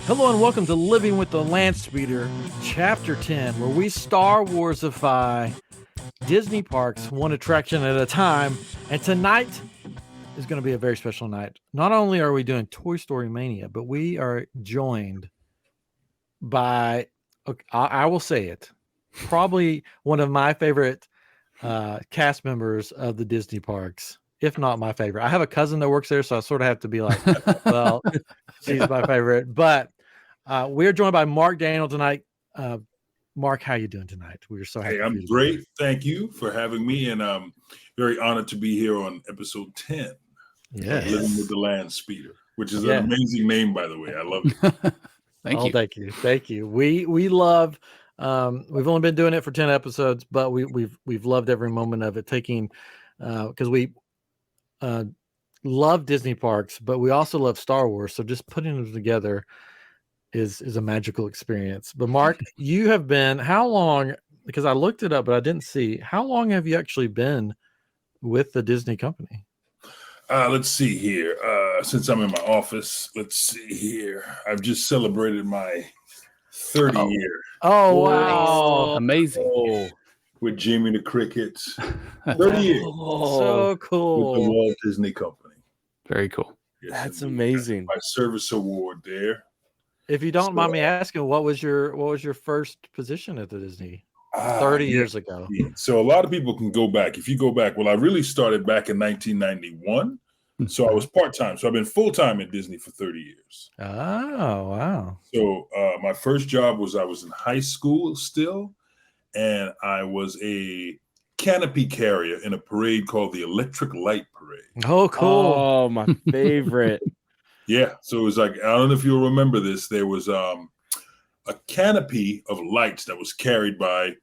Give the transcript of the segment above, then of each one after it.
Hello and welcome to Living with the Landspeeder, Chapter 10, where we Starwarsify Disney parks one attraction at a time. And tonight is going to be a very special night. Not only are we doing Toy Story Mania, but we are joined by, I will say it, probably one of my favorite cast members of the Disney parks, if not my favorite. I have a cousin that works there, so I sort of have to be like, well, she's my favorite. But we're joined by Mark Daniel tonight. Mark, how you doing tonight? We're so happy. Hey, I'm great. Thank you for having me, and I'm very honored to be here on episode 10. Yes. Living with the Landspeeder, which is an amazing name, by the way. I love it. Thank you. We love. We've only been doing it for 10 episodes, but we've loved every moment of it. Taking because we love Disney parks, but we also love Star Wars. So just putting them together is a magical experience. But Mark, you have been how long? Because I looked it up, but I didn't see how long have you actually been with the Disney company? Let's see here. Since I'm in my office, let's see here. I've just celebrated my 30 year. Oh, wow. Amazing. With Jimmy the Cricket. 30 years. So cool. With the Walt Disney Company. Very cool. Yes, That's amazing. My service award there. If you don't mind me asking, what was your first position at the Disney 30 years ago? Yeah. So a lot of people can go back. If you go back, well, I really started back in 1991. So I was part-time. So I've been full-time at Disney for 30 years. Oh, wow. So my first job was I was in high school still, and I was a canopy carrier in a parade called the Electric Light Parade. Oh, cool. Oh, my favorite. Yeah. So it was like, I don't know if you'll remember this. There was a canopy of lights that was carried by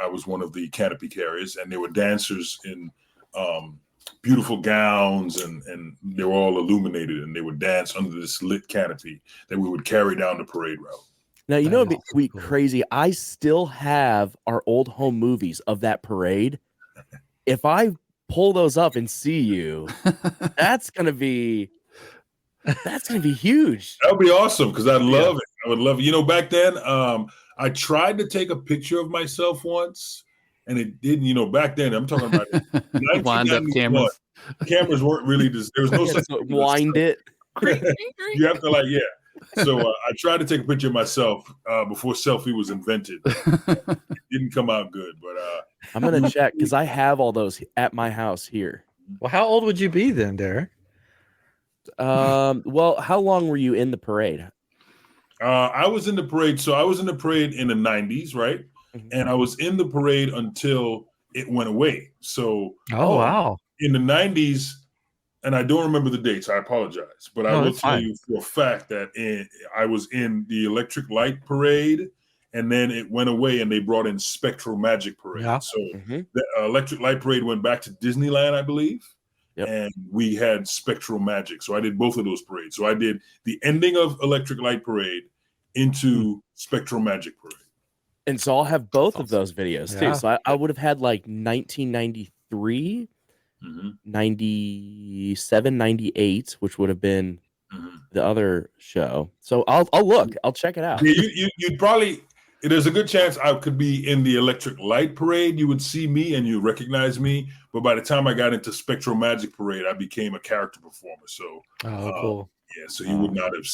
I was one of the canopy carriers, and there were dancers in beautiful gowns, and they were all illuminated, and they would dance under this lit canopy that we would carry down the parade route. Now, you know, it'd be crazy. I still have our old home movies of that parade. If I pull those up and see you, that's gonna be huge. That would be awesome because I'd love it. I would love it. You know, back then, I tried to take a picture of myself once, and it didn't. You know, back then, I'm talking about wind up cameras. Cameras weren't really. There was no such thing. Wind it. You have to So I tried to take a picture of myself before selfie was invented. It didn't come out good, but I'm gonna check because I have all those at my house here. Well, how old would you be then, Derek? Well, how long were you in the parade? I was in the parade. So I was in the parade in the 90s, right? Mm-hmm. And I was in the parade until it went away. So wow. In the 90s, and I don't remember the dates, I apologize, but I will tell you for a fact that I was in the Electric Light Parade, and then it went away and they brought in Spectral Magic Parade. Yeah. So the Electric Light Parade went back to Disneyland, I believe. Yep. And we had Spectral Magic. So I did both of those parades. So I did the ending of Electric Light Parade into Spectral Magic Parade. And so I'll have both of those videos too. So I would have had like 1993, 97, 98, which would have been the other show. So I'll look. I'll check it out. Yeah, you'd probably... There's a good chance I could be in the Electric Light Parade. You would see me and you recognize me. But by the time I got into Spectral Magic Parade, I became a character performer. So, cool. Yeah. So you would not have.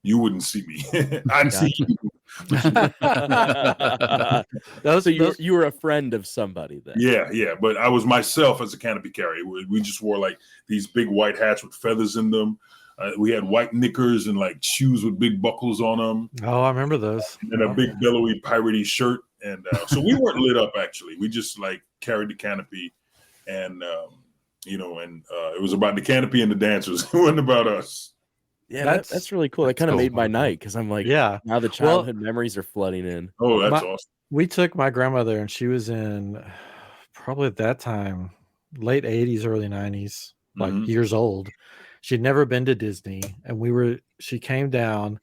You wouldn't see me. I'd see you. So you were a friend of somebody then. Yeah. But I was myself as a canopy carrier. We just wore like these big white hats with feathers in them. We had white knickers and like shoes with big buckles on them. Oh, I remember those. And a big billowy piratey shirt. And so we weren't lit up actually. We just like carried the canopy, and it was about the canopy and the dancers. It wasn't about us. Yeah, that's really cool. That kind of made my night because I'm like, now the childhood memories are flooding in. Oh, that's awesome. We took my grandmother, and she was in probably at that time late 80s, early 90s, like years old. She'd never been to Disney, and she came down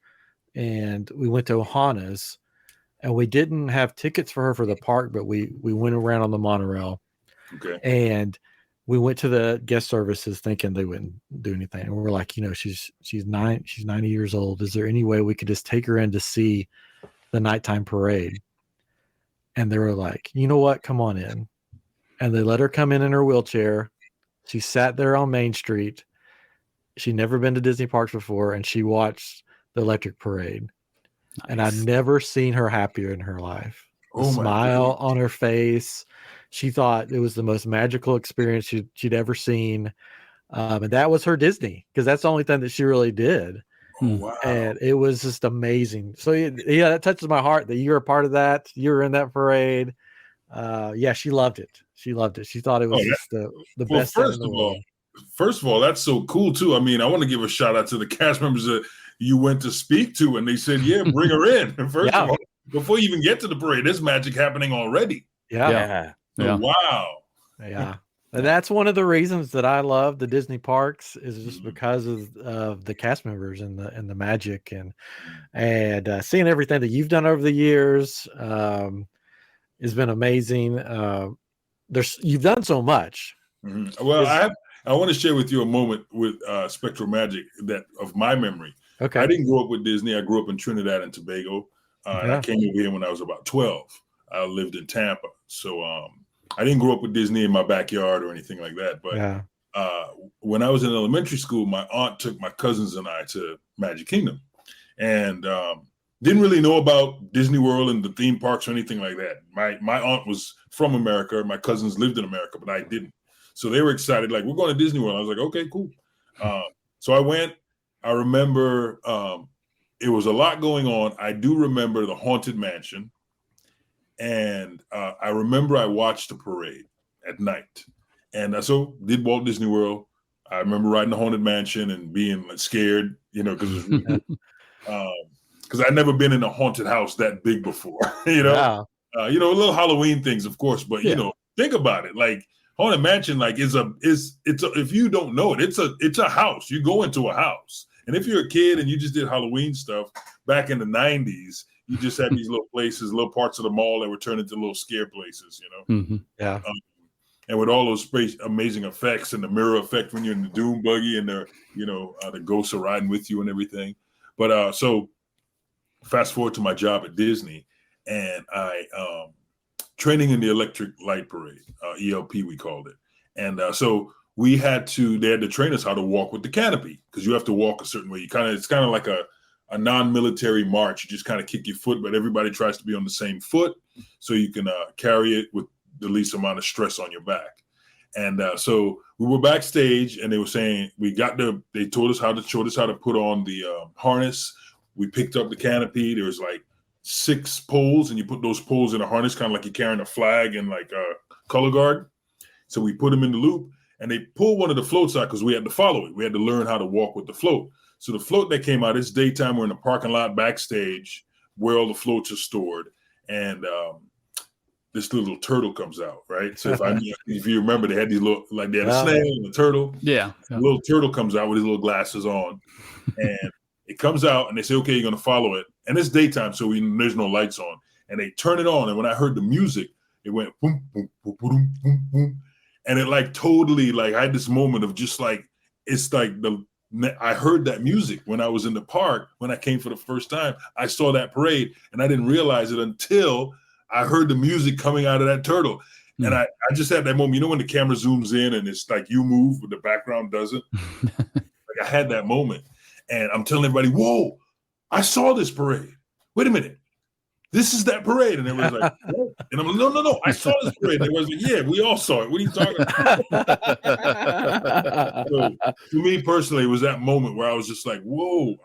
and we went to Ohana's, and we didn't have tickets for her for the park, but we went around on the monorail. Okay. And we went to the guest services thinking they wouldn't do anything. And we're like, she's 90 years old. Is there any way we could just take her in to see the nighttime parade? And they were like, you know what? Come on in. And they let her come in her wheelchair. She sat there on Main Street. She'd never been to Disney parks before, and she watched the electric parade. Nice. And I'd never seen her happier in her life. A smile on her face. She thought it was the most magical experience she'd ever seen. And that was her Disney, because that's the only thing that she really did. Oh, wow. And it was just amazing. So yeah, that touches my heart that you were a part of that. You were in that parade. Yeah, she loved it. She loved it. She thought it was just the best thing in the world. First of all, that's so cool too. I mean, I want to give a shout out to the cast members that you went to speak to, and they said, "Yeah, bring her in." And first of all, before you even get to the parade, there's magic happening already. Yeah. So, wow. Yeah. And that's one of the reasons that I love the Disney parks, is just because of the cast members and the magic and seeing everything that you've done over the years has been amazing. You've done so much. Mm-hmm. Well, I want to share with you a moment with Spectral Magic that of my memory. Okay. I didn't grow up with Disney. I grew up in Trinidad and Tobago. And I came over here when I was about 12. I lived in Tampa. So I didn't grow up with Disney in my backyard or anything like that. But when I was in elementary school, my aunt took my cousins and I to Magic Kingdom. And didn't really know about Disney World and the theme parks or anything like that. My aunt was from America. My cousins lived in America, but I didn't. So they were excited, like, we're going to Disney World. I was like, okay, cool. So I went. I remember it was a lot going on. I do remember the Haunted Mansion. And I remember I watched the parade at night. And so did Walt Disney World. I remember riding the Haunted Mansion and being scared, because I'd never been in a haunted house that big before, little Halloween things, of course, but think about it. Like, Haunted Mansion, like, if you don't know it, it's a house. You go into a house, and if you're a kid and you just did Halloween stuff back in the 90s, you just had these little places, little parts of the mall that were turned into little scare places, Mm-hmm. Yeah. And with all those amazing effects and the mirror effect when you're in the Doom buggy and the ghosts are riding with you and everything. But so fast forward to my job at Disney, and I training in the Electric Light Parade, ELP we called it. And so they had to train us how to walk with the canopy, because you have to walk a certain way. It's kind of like a non-military march. You just kind of kick your foot, but everybody tries to be on the same foot so you can carry it with the least amount of stress on your back. And so we were backstage, and they were saying they showed us how to put on the harness. We picked up the canopy. There was like 6 poles, and you put those poles in a harness, kind of like you're carrying a flag and like a color guard. So we put them in the loop, and they pulled one of the floats out because we had to follow it. We had to learn how to walk with the float. So the float that came out, it's daytime. We're in the parking lot backstage where all the floats are stored. And this little turtle comes out, right? So if you remember, they had these little, like, they had a snail and a turtle. Yeah. The little turtle comes out with his little glasses on. And it comes out, and they say, okay, you're going to follow it. And it's daytime, so there's no lights on. And they turn it on. And when I heard the music, it went boom, boom, boom, boom, boom, boom. And it like totally, like, I had this moment of just like, it's like I heard that music when I was in the park. When I came for the first time, I saw that parade, and I didn't realize it until I heard the music coming out of that turtle. And I just had that moment, when the camera zooms in and it's like you move, but the background doesn't. Like, I had that moment, and I'm telling everybody, whoa, I saw this parade. Wait a minute. This is that parade. And everyone's like, what? And I'm like, no, I saw this parade. And everyone's like, yeah, we all saw it. What are you talking about? So, for me personally, it was that moment where I was just like, whoa,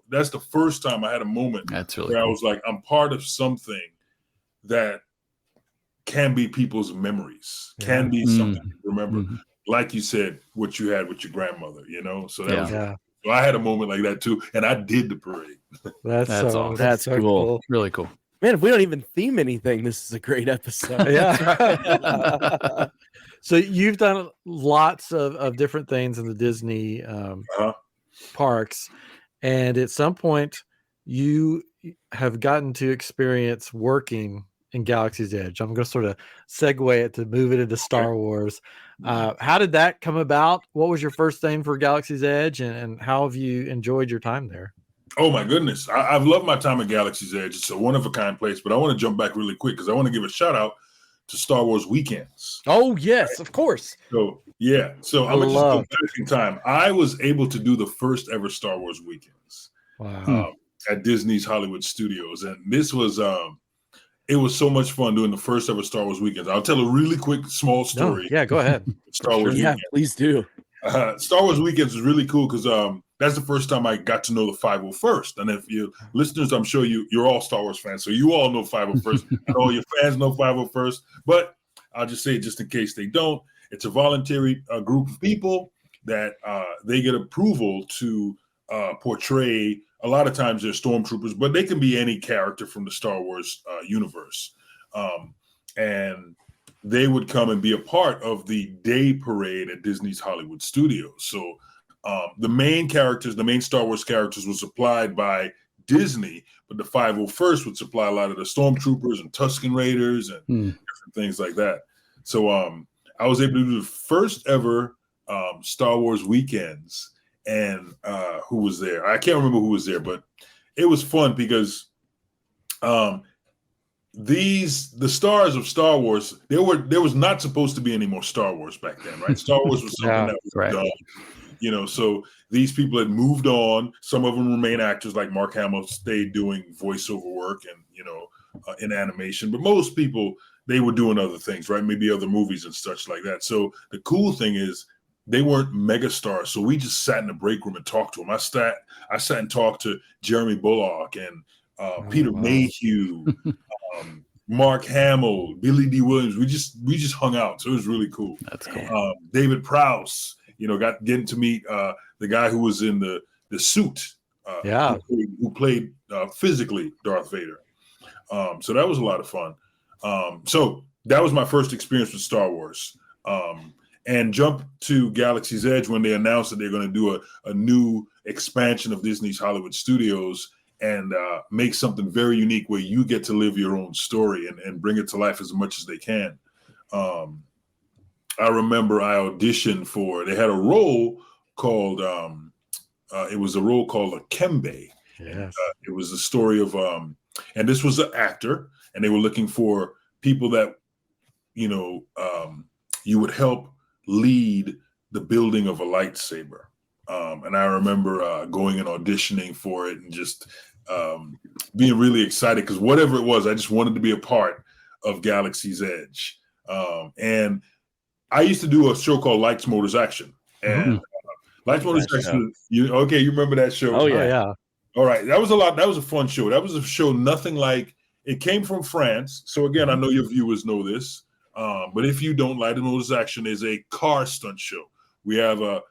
that's the first time I had a moment where cool. I was like, I'm part of something that can be people's memories, can be something to remember. Mm-hmm. Like you said, what you had with your grandmother, So that was so I had a moment like that too, and I did the parade. That's awesome. That's so cool. Really cool. Man, if we don't even theme anything, this is a great episode. Yeah. So you've done lots of different things in the Disney parks, and at some point you have gotten to experience working in Galaxy's Edge? I'm going to sort of segue it to move it into Star Wars. How did that come about? What was your first thing for Galaxy's Edge, and how have you enjoyed your time there? Oh my goodness. I've loved my time at Galaxy's Edge. It's a one-of-a-kind place, but I want to jump back really quick because I want to give a shout out to Star Wars weekends. Oh, yes, of course. So, yeah. So I'm going to just go back in time. I was able to do the first ever Star Wars weekends at Disney's Hollywood Studios. And this was, it was so much fun doing the first ever Star Wars weekends. I'll tell a really quick, small story. Yeah, go ahead. Star Wars weekends. Please do. Star Wars weekends was really cool because that's the first time I got to know the 501st. And if you listeners, I'm sure you're all Star Wars fans, so you all know 501st. And all your fans know 501st. But I'll just say it just in case they don't. It's a voluntary group of people that they get approval to portray. A lot of times they're stormtroopers, but they can be any character from the Star Wars universe. And they would come and be a part of the day parade at Disney's Hollywood Studios. So the main Star Wars characters were supplied by Disney, but the 501st would supply a lot of the stormtroopers and Tusken Raiders and different things like that. So I was able to do the first ever Star Wars weekends. And who was there? I can't remember who was there, but it was fun because the stars of Star Wars, there was not supposed to be any more Star Wars back then, right? Star Wars was something that was done. You know, so these people had moved on. Some of them remain actors, like Mark Hamill stayed doing voiceover work and, in animation. But most people, they were doing other things, right? Maybe other movies and such like that. So the cool thing is they weren't mega stars. So we just sat in the break room and talked to them. I sat and talked to Jeremy Bullock and Peter Mayhew, Mark Hamill, Billy D. Williams. We just hung out. So it was really cool. That's cool. David Prowse, getting to meet the guy who was in the suit, who played physically Darth Vader. So that was a lot of fun. So that was my first experience with Star Wars. And jump to Galaxy's Edge when they announced that they're going to do a new expansion of Disney's Hollywood Studios and make something very unique where you get to live your own story and bring it to life as much as they can. I remember I auditioned they had a role called, it was a role called a Kembe. Yes. It was a story of, and this was an actor, and they were looking for people that, you would help lead the building of a lightsaber. And I remember going and auditioning for it and just being really excited because whatever it was, I just wanted to be a part of Galaxy's Edge. And I used to do a show called Lights, Motors, Action. And Lights, Motors, Action, you remember that show? Oh, yeah. All right. That was a fun show. That was a show nothing like, it came from France. So again, I know your viewers know this. But if you don't, Light and Motors Action is a car stunt show. We have a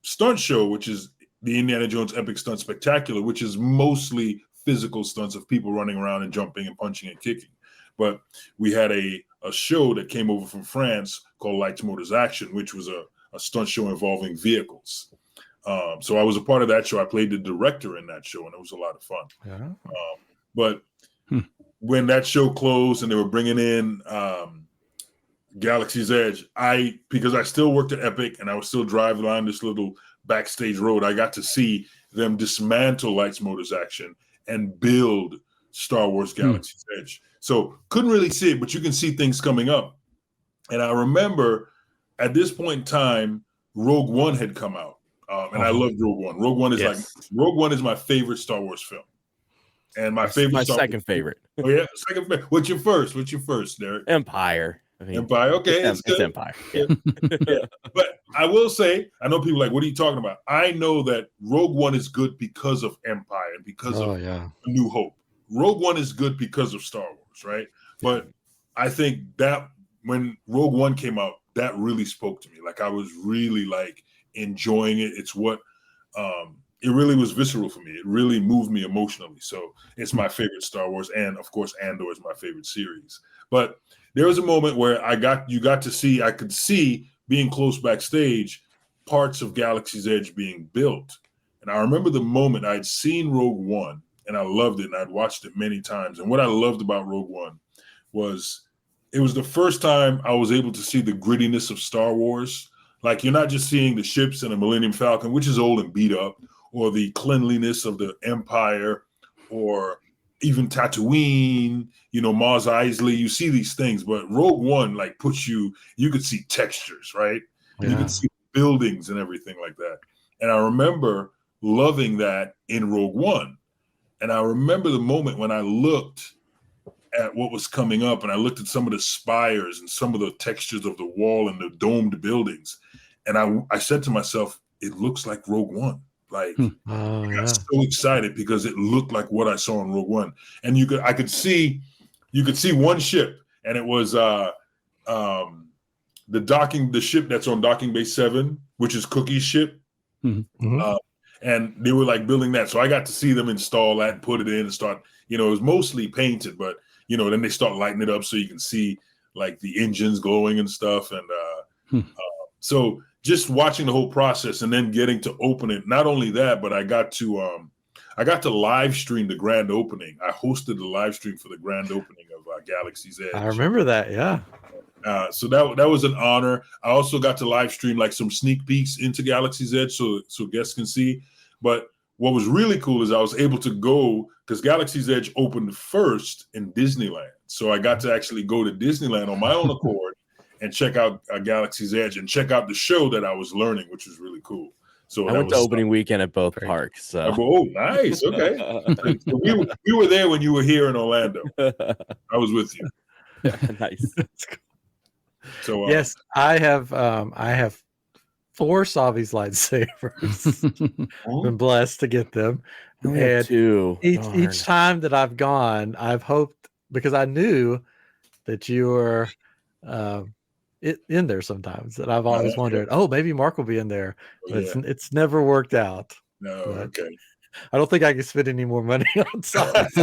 stunt show, which is the Indiana Jones Epic Stunt Spectacular, which is mostly physical stunts of people running around and jumping and punching and kicking. But we had a show that came over from France called Lights, Motors, Action, which was a stunt show involving vehicles. So I was a part of that show. I played the director in that show, and it was a lot of fun. Yeah. But when that show closed and they were bringing in Galaxy's Edge, because I still worked at Epic and I was still driving on this little backstage road, I got to see them dismantle Lights, Motors, Action and build Star Wars Galaxy's Edge. So couldn't really see it, but you can see things coming up. And I remember at this point in time, Rogue One had come out. And I loved Rogue One. Rogue One is my favorite Star Wars film. And my second favorite. Oh yeah, second favorite. What's your first, Derek? Empire. Empire. Okay, it's Empire. Yeah. Yeah. But I will say, I know people are like, what are you talking about? I know that Rogue One is good because of Empire and because of A New Hope. Rogue One is good because of Star Wars, right? But I think that when Rogue One came out, that really spoke to me. Like I was really enjoying it. It's what it really was visceral for me. It really moved me emotionally. So it's my favorite Star Wars, and of course, Andor is my favorite series. But there was a moment where I could see being close backstage, parts of Galaxy's Edge being built. And I remember the moment I'd seen Rogue One and I loved it and I'd watched it many times. And what I loved about Rogue One it was the first time I was able to see the grittiness of Star Wars. Like, you're not just seeing the ships and the Millennium Falcon, which is old and beat up, or the cleanliness of the Empire, or even Tatooine, Mos Eisley. You see these things, but Rogue One like puts you could see textures, right? Yeah. You could see buildings and everything like that. And I remember loving that in Rogue One. And I remember the moment when I looked at what was coming up, and I looked at some of the spires and some of the textures of the wall and the domed buildings, and I said to myself, it looks like Rogue One. Like, I got so excited because it looked like what I saw in Rogue One. And you could see one ship, and it was the ship that's on Docking Bay 7, which is Cookie's ship. Mm-hmm. And they were like building that. So I got to see them install that and put it in and start, it was mostly painted, but then they start lighting it up so you can see like the engines glowing and stuff. And so just watching the whole process and then getting to open it. Not only that, but I got to live stream the grand opening. I hosted the live stream for the grand opening of Galaxy's Edge. I remember that. Yeah. So that was an honor. I also got to live stream like some sneak peeks into Galaxy's Edge so guests can see. But what was really cool is I was able to go, because Galaxy's Edge opened first in Disneyland. So I got to actually go to Disneyland on my own accord and check out Galaxy's Edge and check out the show that I was learning, which was really cool. So I went to opening weekend at both parks. So. Oh, nice. Okay. So we were there when you were here in Orlando. I was with you. Nice. So yes, I have 4 Savi's lightsabers. Been blessed to get them. And two. Each time that I've gone, I've hoped, because I knew that you were in there sometimes, that I've always wondered, maybe Mark will be in there. But it's never worked out. No, okay. I don't think I can spend any more money on Savis.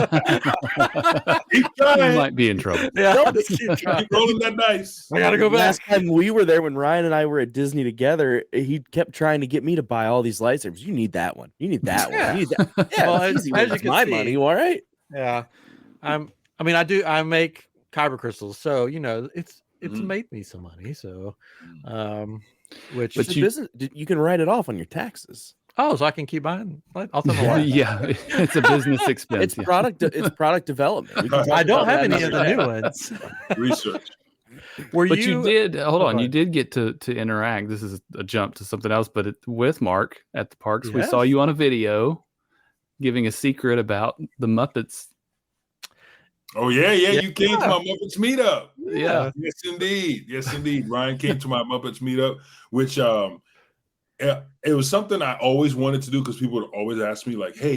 Keep trying. You might be in trouble. Yeah, keep rolling that dice. I gotta go back. Last time we were there, when Ryan and I were at Disney together, he kept trying to get me to buy all these lightsabers. You need that one. You need that one. You need that. Yeah, well, as you can my see, money. All right. Yeah, I make kyber crystals, so it's made me some money. So, but you can write it off on your taxes. Oh, so I can keep buying. I'll tell them Yeah, it's a business expense. It's product development. I don't have any of the new ones. Research. You did You did get to interact. This is a jump to something else, but with Mark at the parks, we saw you on a video giving a secret about the Muppets. Oh yeah. You came to my Muppets meetup. Yeah. Yes, indeed. Ryan came to my Muppets meetup, which it was something I always wanted to do, because people would always ask me like, hey,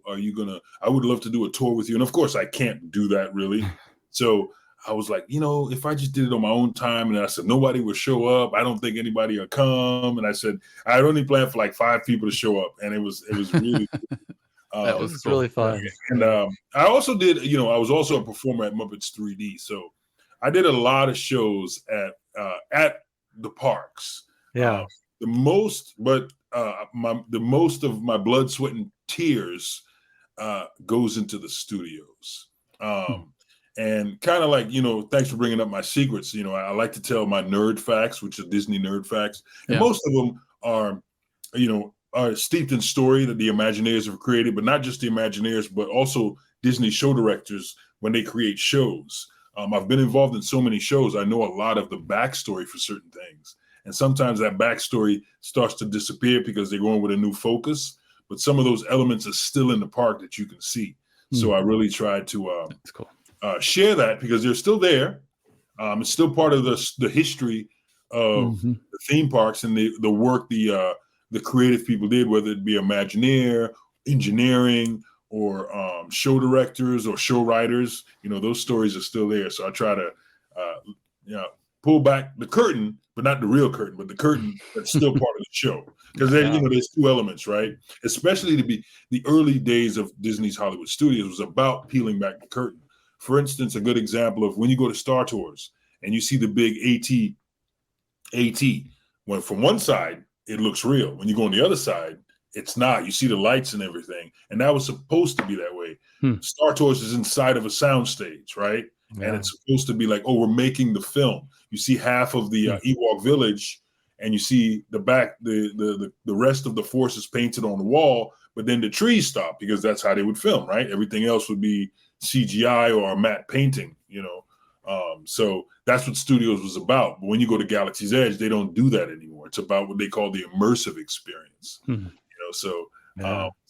are you I would love to do a tour with you. And of course I can't do that really. So I was like, if I just did it on my own time, and I said, nobody would show up. I don't think anybody will come. And I said, I only planned for like 5 people to show up. And it was really that was cool. Really fun. And I also did, I was also a performer at Muppets 3D. So I did a lot of shows at the parks. Yeah. The most of my blood, sweat, and tears goes into the studios. And kind of like, thanks for bringing up my secrets. I like to tell my nerd facts, which are Disney nerd facts. And most of them are steeped in story that the Imagineers have created, but not just the Imagineers, but also Disney show directors when they create shows. I've been involved in so many shows. I know a lot of the backstory for certain things. And sometimes that backstory starts to disappear because they're going with a new focus. But some of those elements are still in the park that you can see. So I really tried to that's cool. Share that, because they're still there. It's still part of the history of the theme parks and the work the creative people did, whether it be Imagineer, engineering, or show directors or show writers. Those stories are still there. So I try to pull back the curtain, but not the real curtain, but the curtain that's still part of the show. Because there's 2 elements, right? Especially the early days of Disney's Hollywood Studios was about peeling back the curtain. For instance, a good example of when you go to Star Tours and you see the big AT, when from one side it looks real, when you go on the other side, it's not. You see the lights and everything, and that was supposed to be that way. Star Tours is inside of a soundstage, right? and it's supposed to be like, oh, we're making the film. You see half of the Ewok village, and you see the back, the rest of the force is painted on the wall, but then the trees stop because that's how they would film, right? Everything else would be CGI or a matte painting, you know. So that's what Studios was about. But when you go to Galaxy's Edge, they don't do that anymore. It's about what they call the immersive experience. You know, so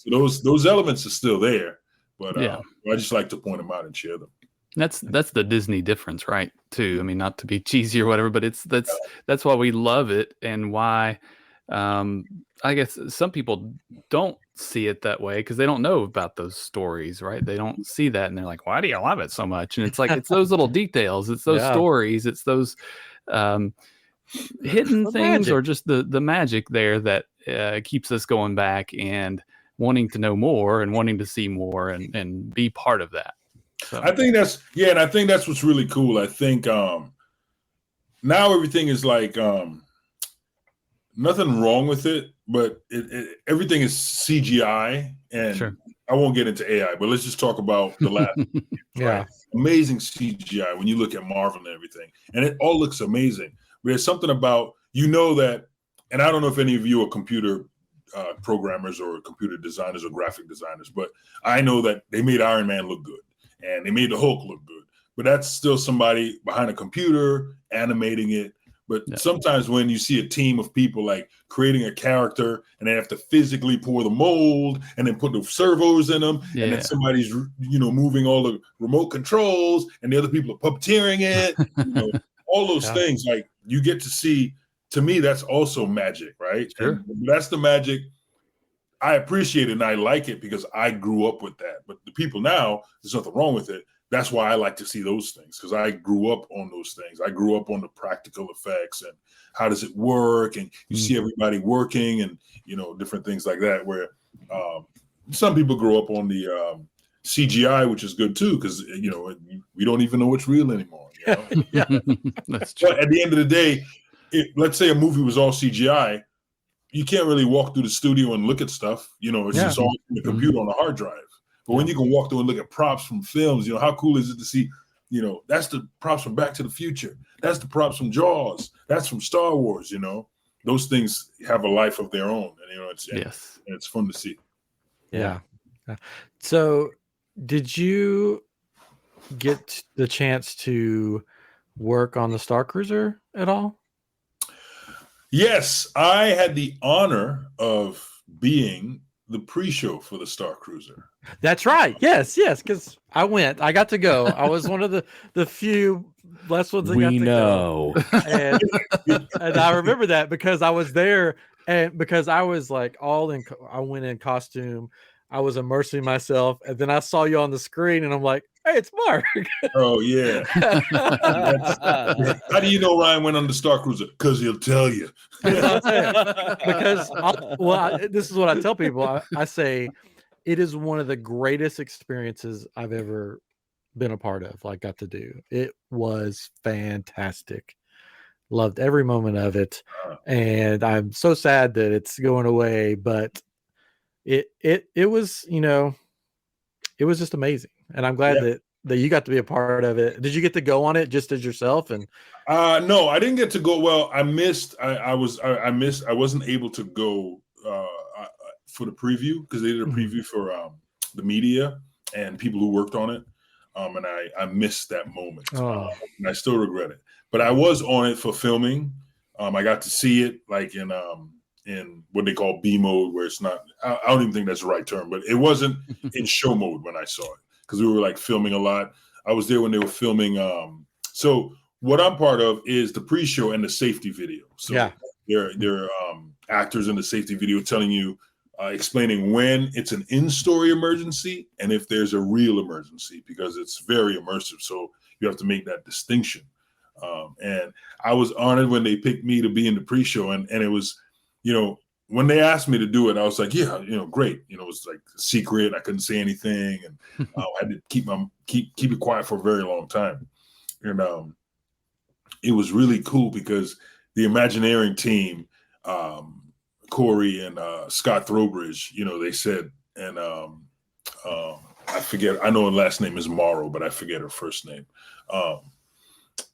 those elements are still there, but I just like to point them out and share them. That's the Disney difference, right? Too. I mean, not to be cheesy or whatever, but that's why we love it, and why I guess some people don't see it that way because they don't know about those stories, right? They don't see that, and they're like, "Why do you love it so much?" And it's like it's those little details, it's those stories, it's those hidden things, or just the magic there that keeps us going back and wanting to know more and wanting to see more and be part of that. So. I think that's and I think that's what's really cool. I think now everything is like nothing wrong with it, but everything is CGI, and I won't get into AI, but let's just talk about the last. Right? Amazing CGI when you look at Marvel and everything, and it all looks amazing. But there's something about, you know, that, and I don't know if any of you are computer programmers or computer designers or graphic designers, but I know that they made Iron Man look good and they made the Hulk look good, but that's still somebody behind a computer animating it. But sometimes when you see a team of people like creating a character and they have to physically pour the mold and then put the servos in them, and then somebody's, you know, moving all the remote controls and the other people are puppeteering it, you know, all those things, like you get to see. To me, that's also magic, right? Sure. And that's the magic. I appreciate it and I like it because I grew up with that. But the people now, there's nothing wrong with it. That's why I like to see those things, because I grew up on those things. I grew up on the practical effects and how does it work, and you see everybody working, and you know, different things like that. Where some people grow up on the CGI, which is good too, because you know, we don't even know what's real anymore. You know? That's true. But at the end of the day, let's say a movie was all CGI, you can't really walk through the studio and look at stuff. You know, it's just all in the computer on a hard drive. But when you can walk through and look at props from films, you know, how cool is it to see, you know, that's the props from Back to the Future. That's the props from Jaws. That's from Star Wars, you know. Those things have a life of their own. And, you know, it's fun to see. Yeah. So did you get the chance to work on the Star Cruiser at all? Yes, I had the honor of being the pre-show for the Star Cruiser. That's right. Yes, because I got to go. I was one of the few last ones that got to go. And I remember that because I was there, and because I was like I went in costume. I was immersing myself, and then I saw you on the screen, and I'm like, "Hey, it's Mark." Oh yeah. How do you know Ryan went on the Star Cruiser? Because he'll tell you. Because this is what I tell people. I say it is one of the greatest experiences I've ever been a part of. Like, got to do. It was fantastic. Loved every moment of it, and I'm so sad that it's going away, but. It was, you know, it was just amazing, and I'm glad that you got to be a part of it. Did you get to go on it just as yourself? And no, I didn't get to go. Well, I missed. I wasn't able to go for the preview because they did a preview for the media and people who worked on it, and I missed that moment, and I still regret it. But I was on it for filming. I got to see it like in what they call B mode, where it's not, I don't even think that's the right term, but it wasn't in show mode when I saw it because we were like filming a lot. I was there when they were filming. So what I'm part of is the pre-show and the safety video. So there are actors in the safety video telling you, explaining when it's an in-story emergency and if there's a real emergency, because it's very immersive. So you have to make that distinction. And I was honored when they picked me to be in the pre-show, and it was, you know, when they asked me to do it, I was like, yeah, you know, great. You know, it was like a secret. I couldn't say anything. And I had to keep it quiet for a very long time. And it was really cool because the Imagineering team, Corey and Scott Throwbridge, you know, they said, and I forget. I know her last name is Morrow, but I forget her first name.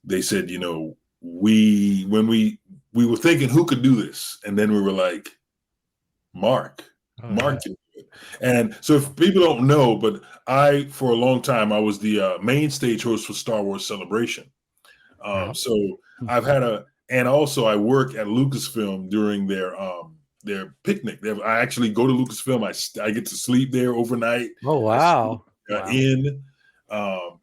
They said, when we were thinking who could do this, and then we were like, Mark can do it. And so if people don't know, but for a long time, I was the main stage host for Star Wars Celebration. So I've had and also I work at Lucasfilm during their picnic. I actually go to Lucasfilm. I get to sleep there overnight. Oh, wow.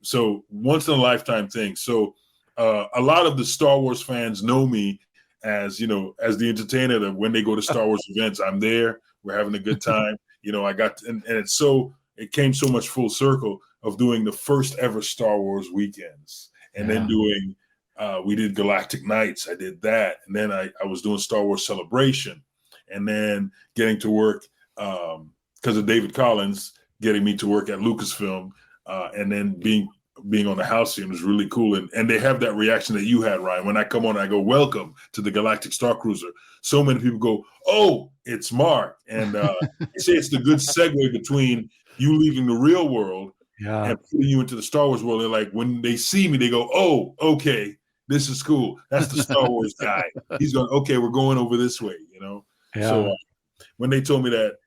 So once in a lifetime thing. So a lot of the Star Wars fans know me as the entertainer that when they go to Star Wars events, I'm there. We're having a good time. And it came so much full circle of doing the first ever Star Wars weekends, and then doing we did Galactic Nights. I did that, and then I was doing Star Wars Celebration, and then getting to work because of David Collins getting me to work at Lucasfilm, and then being on the Halcyon was really cool. And they have that reaction that you had, Ryan. When I come on, I go, welcome to the Galactic Star Cruiser. So many people go, oh, it's Mark. And they say it's the good segue between you leaving the real world and putting you into the Star Wars world. They're like, when they see me, they go, oh, okay, this is cool. That's the Star Wars guy. He's going, okay, we're going over this way, Yeah. So when they told me that,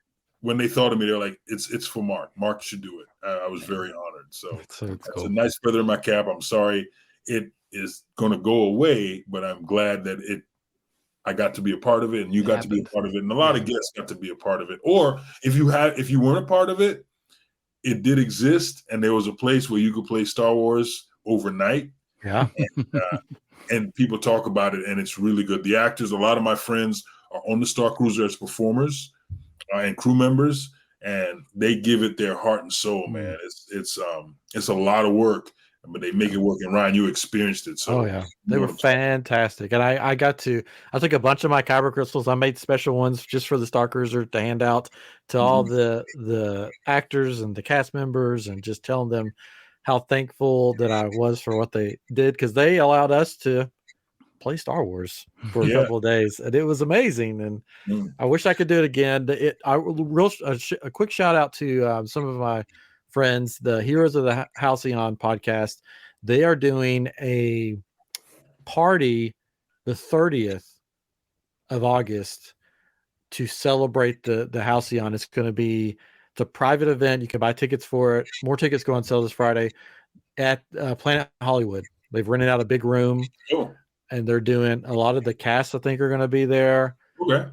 when they thought of me, they're like, it's for Mark. Mark should do it. I was very honored. So that's cool. A nice feather in my cap. I'm sorry it is going to go away, but I'm glad that I got to be a part of it, and you got to be a part of it, and a lot of guests got to be a part of it. Or if you weren't a part of it, it did exist, and there was a place where you could play Star Wars overnight. Yeah. And people talk about it, and it's really good. The actors, a lot of my friends are on the Star Cruiser as performers and crew members, and they give it their heart and soul, man. It's a lot of work, but they make it work. And Ryan, you experienced it. So they were fantastic. And I took a bunch of my kyber crystals. I made special ones just for the Star Cruiser to hand out to all the actors and the cast members, and just telling them how thankful that I was for what they did, because they allowed us to play Star Wars for a couple of days, and it was amazing. And I wish I could do it again. A quick shout out to some of my friends, the Heroes of the Halcyon podcast. They are doing a party the 30th of August to celebrate the Halcyon. It's a private event. You can buy tickets for it. More tickets go on sale this Friday at Planet Hollywood. They've rented out a big room. And they're doing a lot of the cast, I think, are going to be there. Okay.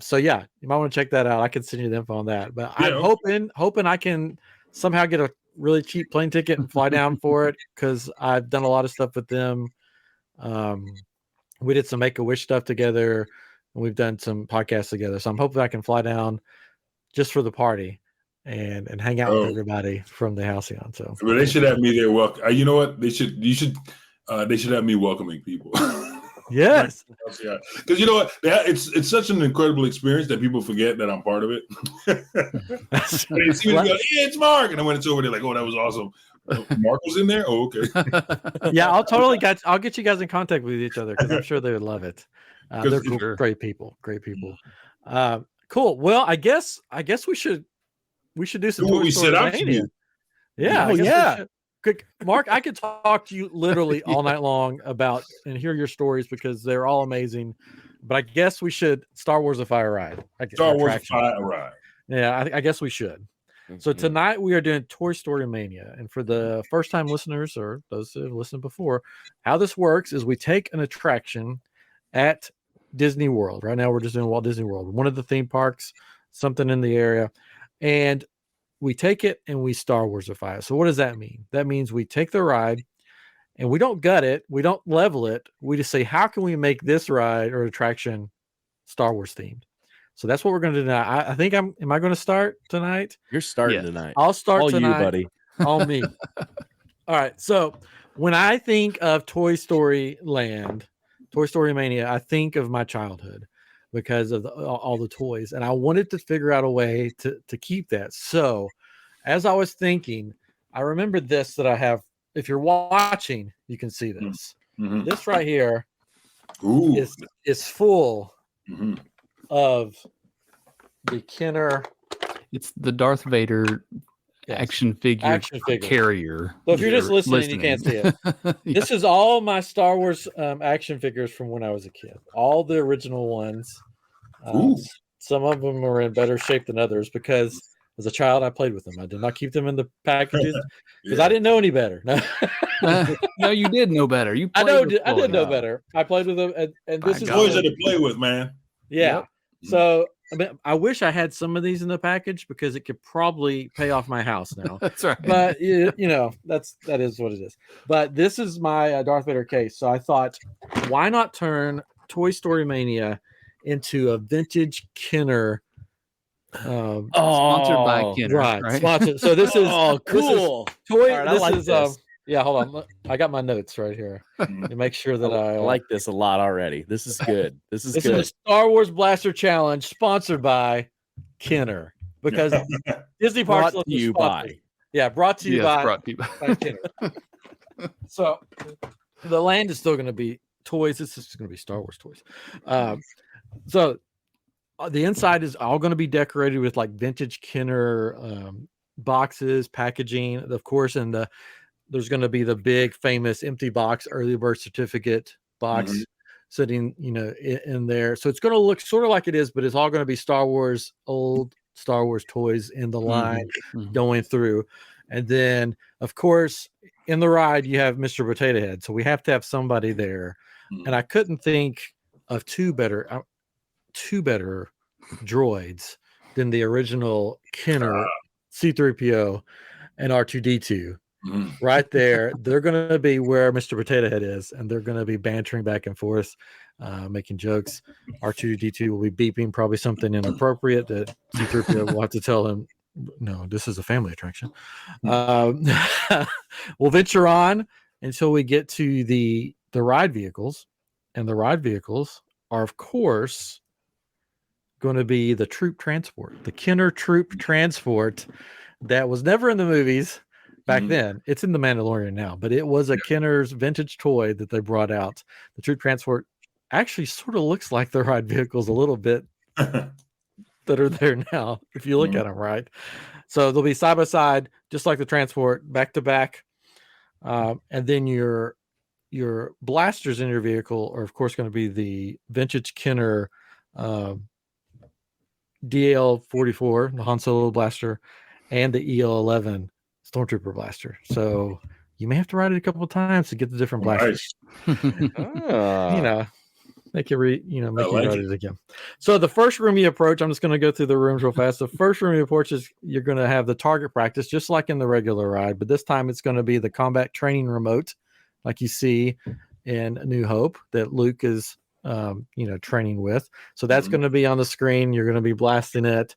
So yeah, you might want to check that out. I can send you the info on that. But I'm hoping I can somehow get a really cheap plane ticket and fly down for it, because I've done a lot of stuff with them. We did some Make-A-Wish stuff together, and we've done some podcasts together. So I'm hoping I can fly down just for the party and hang out with everybody from the Halcyon. So, but they should have me there. You know what? They should have me welcoming people. Yes. Because you know what? It's such an incredible experience that people forget that I'm part of it. They see me go, it's Mark. And then when it's over, they're like, oh, that was awesome. Mark was in there? Oh, okay. Yeah, I'll get you guys in contact with each other, because I'm sure they would love it. They're cool, great people. Cool. Well, I guess we should do some Toy Story Mania. Yeah. Mark, I could talk to you literally all night long about and hear your stories, because they're all amazing. But I guess we should Starwarsify a ride. Starwarsify a ride. Yeah, I guess we should. So tonight we are doing Toy Story Mania. And for the first time listeners, or those who have listened before, how this works is we take an attraction at Disney World. Right now we're just doing Walt Disney World, one of the theme parks, something in the area. And we take it and we Star Warsify it. So what does that mean? That means we take the ride and we don't gut it. We don't level it. We just say, how can we make this ride or attraction Star Wars themed? So that's what we're going to do tonight. I think am I going to start tonight? You're starting tonight. I'll start all tonight. You, buddy. All me. All right. So when I think of Toy Story Land, Toy Story Mania, I think of my childhood, because of all the toys. And I wanted to figure out a way to keep that. So as I was thinking, I remember this that I have. If you're watching, you can see this. This right here is full of the Kenner. It's the Darth Vader action figure carrier. So if you're just listening, you can't see it. Yeah. This is all my Star Wars action figures from when I was a kid. All the original ones. Some of them are in better shape than others because as a child I played with them. I did not keep them in the packages because I didn't know any better. No, you did know better. I did know better. I played with them, and this is toys to play with, man. Yeah. Yep. So I mean, I wish I had some of these in the package because it could probably pay off my house now. That's right. But you know, that is what it is. But this is my Darth Vader case. So I thought, why not turn Toy Story Mania into a vintage Kenner? Sponsored by Kenner, right? Sponsored. So this is cool. This is toy. Right, this like is this. Yeah, hold on. I got my notes right here. To make sure that I like this a lot already. This is good. This is good. This is a Star Wars Blaster Challenge sponsored by Kenner because Disney Parks brought to you by. Yeah, brought to you by. Brought to you by Kenner. So the land is still going to be toys. This is going to be Star Wars toys. So the inside is all going to be decorated with like vintage Kenner boxes, packaging, of course, and there's going to be the big famous empty box early bird certificate box sitting, you know, in there. So it's going to look sort of like it is, but it's all going to be Star Wars, old Star Wars toys in the line going through. And then, of course, in the ride, you have Mr. Potato Head. So we have to have somebody there. And I couldn't think of two better droids than the original Kenner C-3PO and R2-D2. Right there, they're going to be where Mr. Potato Head is, and they're going to be bantering back and forth, making jokes. R2-D2 will be beeping probably something inappropriate that C-3PO will have to tell him, no, this is a family attraction. We'll venture on until we get to the ride vehicles, and the ride vehicles are, of course, going to be the troop transport, the Kenner troop transport that was never in the movies. Back then, it's in the Mandalorian now, but it was a Kenner's vintage toy that they brought out. The troop transport actually sort of looks like the ride vehicles a little bit that are there now, if you look at them, right? So they'll be side by side, just like the transport, back to back. And then your blasters in your vehicle are, of course, going to be the vintage Kenner DL-44, the Han Solo blaster, and the EL-11 Stormtrooper blaster. So you may have to ride it a couple of times to get the different blasters. Nice. You know, make you ride it again. So the first room you approach, I'm just going to go through the rooms real fast. The first room you approach is you're going to have the target practice, just like in the regular ride, but this time it's going to be the combat training remote, like you see in A New Hope that Luke is, training with. So that's going to be on the screen. You're going to be blasting it,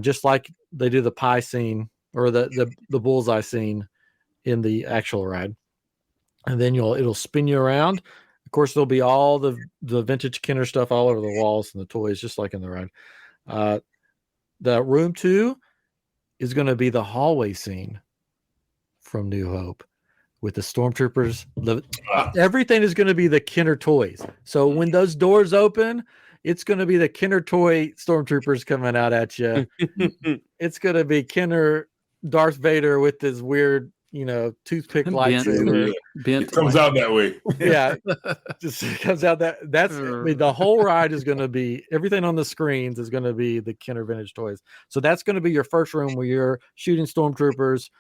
just like they do the pie scene or the bullseye scene in the actual ride. And then it'll spin you around. Of course, there'll be all the vintage Kenner stuff all over the walls and the toys, just like in the ride. The room 2 is going to be the hallway scene from New Hope with the stormtroopers. Everything is going to be the Kenner toys. So when those doors open, it's going to be the Kenner toy stormtroopers coming out at you. It's going to be Kenner Darth Vader with this weird, toothpick lightsaber. It comes out that way. Yeah, just comes out that's the whole ride is going to be, everything on the screens is going to be the Kenner vintage toys. So that's going to be your first room where you're shooting stormtroopers,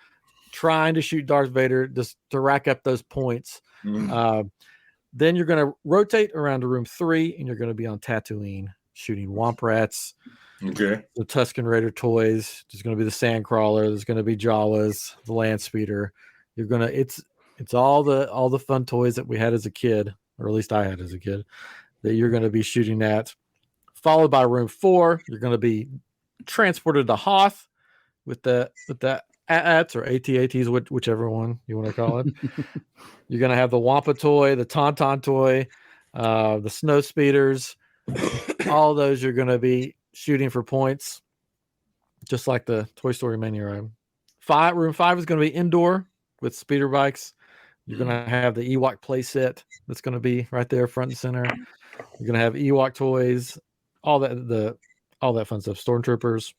trying to shoot Darth Vader just to rack up those points. Then you're going to rotate around to room 3 and you're going to be on Tatooine shooting Womp Rats. Okay. The Tusken Raider toys. There's going to be the Sandcrawler. There's going to be Jawas, the Landspeeder. It's all the fun toys that we had as a kid, or at least I had as a kid, that you're going to be shooting at. Followed by room 4, you're going to be transported to Hoth with the AT-ATs or AT-ATs, whichever one you want to call it. You're going to have the Wampa toy, the Tauntaun toy, the Snow Speeders. All those you're going to be shooting for points, just like the Toy Story Mania ride. Room 5 is going to be indoor with speeder bikes. You're going to have the Ewok play set that's going to be right there front and center. You're going to have Ewok toys, all that fun stuff, stormtroopers.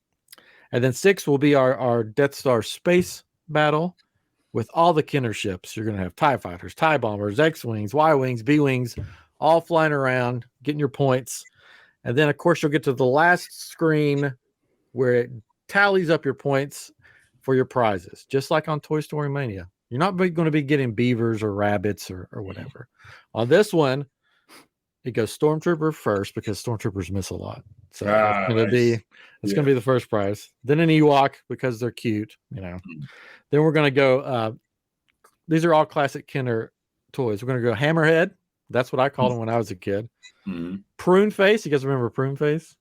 And then 6 will be our Death Star space battle with all the Kenner ships. You're going to have TIE fighters, TIE bombers, X-wings, Y-wings, B-wings, all flying around, getting your points. And then, of course, you'll get to the last screen where it tallies up your points for your prizes, just like on Toy Story Mania. You're not going to be getting beavers or rabbits or whatever. On this one, it goes Stormtrooper first because Stormtroopers miss a lot. So it's going to be the first prize. Then an Ewok because they're cute, you know. Then we're going to go, these are all classic Kenner toys. We're going to go Hammerhead. That's what I called him when I was a kid. Mm-hmm. Prune Face. You guys remember Prune Face?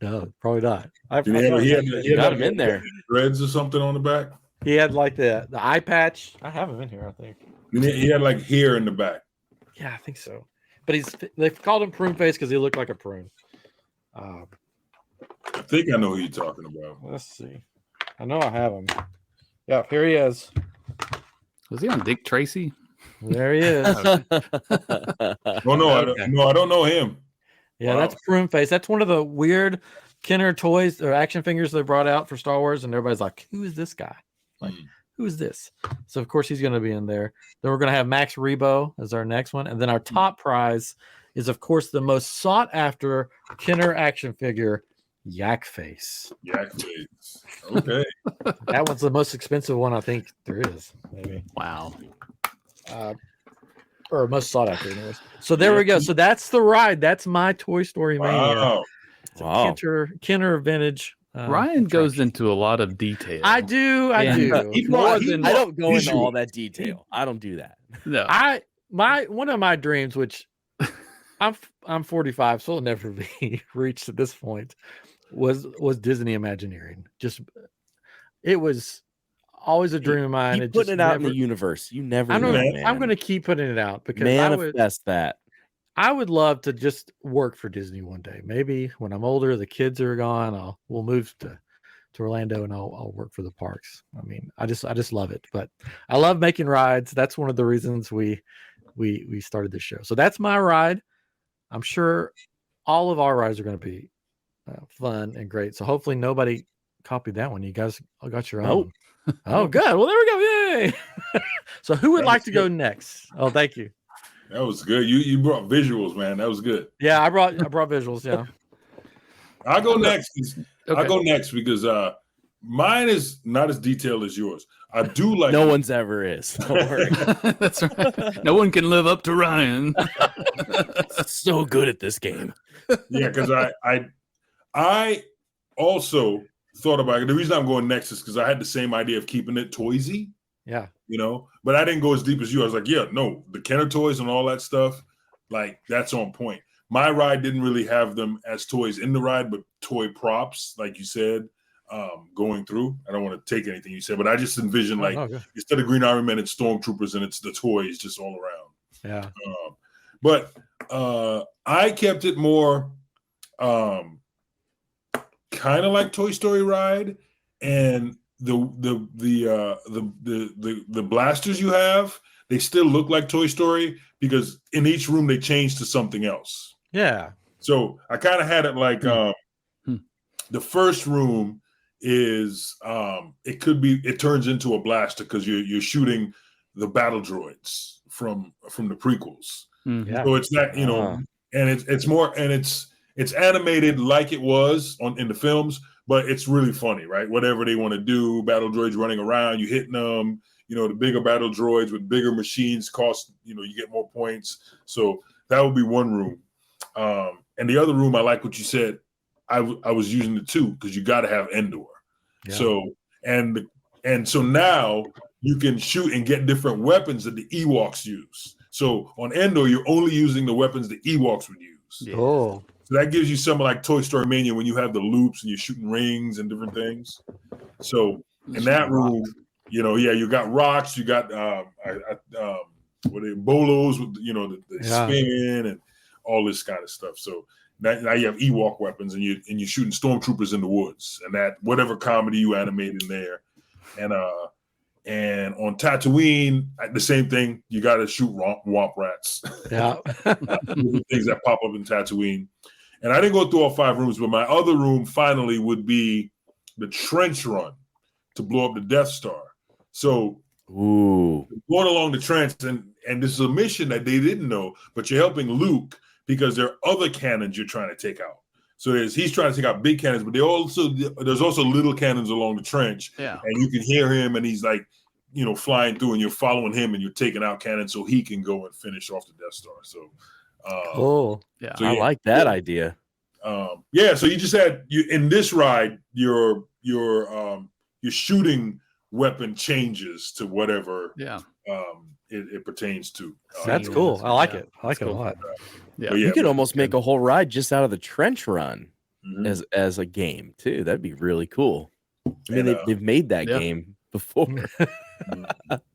No, probably not. He had got him in there. Dreads or something on the back. He had like the eye patch. I have him in here, I think. He had like hair in the back. Yeah, I think so. But they've called him Prune Face because he looked like a prune. I think I know who you're talking about. Let's see. I know I have him. Yeah, here he is. Was he on Dick Tracy? There he is. Oh no, okay. I don't know him. Yeah, wow. That's Prune Face. That's one of the weird Kenner toys or action figures they brought out for Star Wars, and everybody's like, "Who is this guy? Like, who is this?" So of course he's going to be in there. Then we're going to have Max Rebo as our next one, and then our top prize is, of course, the most sought after Kenner action figure, Yak Face. Yak Face. Okay. That one's the most expensive one I think there is. Maybe. Wow. Or most sought after, anyways. So there we go. So that's the ride. That's my Toy Story Mania. Wow. Kenner vintage. Ryan goes into a lot of detail. I do. I don't go into all that detail. I don't do that. No. One of my dreams, which I'm 45, so it'll never be reached at this point, was Disney Imagineering. Just it was always a dream of mine. Keep putting it out in the universe. You never know, man. I'm going to keep putting it out because manifest that. I would love to just work for Disney one day. Maybe when I'm older, the kids are gone, we'll move to Orlando and I'll work for the parks. I mean, I just love it. But I love making rides. That's one of the reasons we started this show. So that's my ride. I'm sure all of our rides are going to be fun and great. So hopefully nobody copied that one. You guys got your own. Oh, good. Well, there we go. Yay. So who would like to go next? Oh, thank you. That was good. You brought visuals, man. That was good. Yeah, I brought visuals. Yeah. I'll go next. Okay. I'll go next because mine is not as detailed as yours. I do like. No one's ever is. Don't worry. That's right. No one can live up to Ryan. So good at this game. Yeah, because I also thought about it. The reason I'm going next is because I had the same idea of keeping it toysy. Yeah. You know, but I didn't go as deep as you. I was like, yeah, no, the Kenner toys and all that stuff, like that's on point. My ride didn't really have them as toys in the ride, but toy props, like you said, going through. I don't want to take anything you said, but I just envisioned instead of Green Army Men, it's Stormtroopers and it's the toys just all around. Yeah. But I kept it more kind of like Toy Story ride, and the blasters you have, they still look like Toy Story because in each room they change to something else. Yeah. So I kind of had it like the first room is it turns into a blaster because you're shooting the battle droids from the prequels. Yeah. So it's that, and it's more, and it's animated like it was in the films, but it's really funny, right? Whatever they want to do, battle droids running around, you hitting them, the bigger battle droids with bigger machines cost, you get more points. So that would be one room. And the other room, I like what you said. I was using the two because you got to have Endor. Yeah. So, and so now you can shoot and get different weapons that the Ewoks use. So on Endor, you're only using the weapons the Ewoks would use. Yeah. Oh. So that gives you something like Toy Story Mania when you have the loops and you're shooting rings and different things. So in that room, you got rocks, you got bolos with the spin and all this kind of stuff. So now you have Ewok weapons and you're shooting stormtroopers in the woods and that whatever comedy you animate in there. And on Tatooine, the same thing. You got to shoot womp rats. Yeah, things that pop up in Tatooine. And I didn't go through all 5 rooms, but my other room finally would be the trench run to blow up the Death Star. So going along the trench, and this is a mission that they didn't know, but you're helping Luke because there are other cannons you're trying to take out. So he's trying to take out big cannons, but there's also little cannons along the trench. Yeah. And you can hear him, and he's like, flying through, and you're following him, and you're taking out cannons so he can go and finish off the Death Star. So, cool. Yeah, so, I like that idea. So you just had in this ride, your shooting weapon changes to whatever it pertains to. That's cool. I like it. I like it a lot. Yeah, you could almost make a whole ride just out of the trench run Mhm. as a game too. That'd be really cool. I mean, they've made that game before.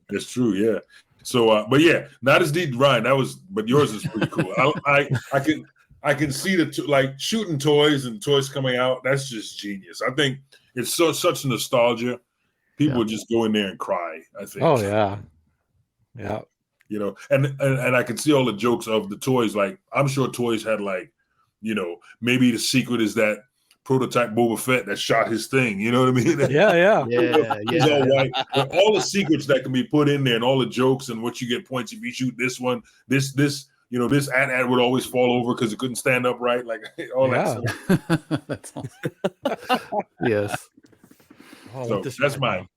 That's true. Yeah. So, but yeah, not as deep, Ryan. But yours is pretty cool. I can see like shooting toys and toys coming out. That's just genius. I think it's such nostalgia. People would just go in there and cry, I think. Oh yeah. Yeah. And I can see all the jokes of the toys. Like, I'm sure toys had like, maybe the secret is that prototype Boba Fett that shot his thing. You know what I mean? Yeah. He's all white. But all the secrets that can be put in there and all the jokes and what you get points if you shoot this one, this AT-AT would always fall over because it couldn't stand up right. Like all that stuff. That's awesome. Yes. So that's mine.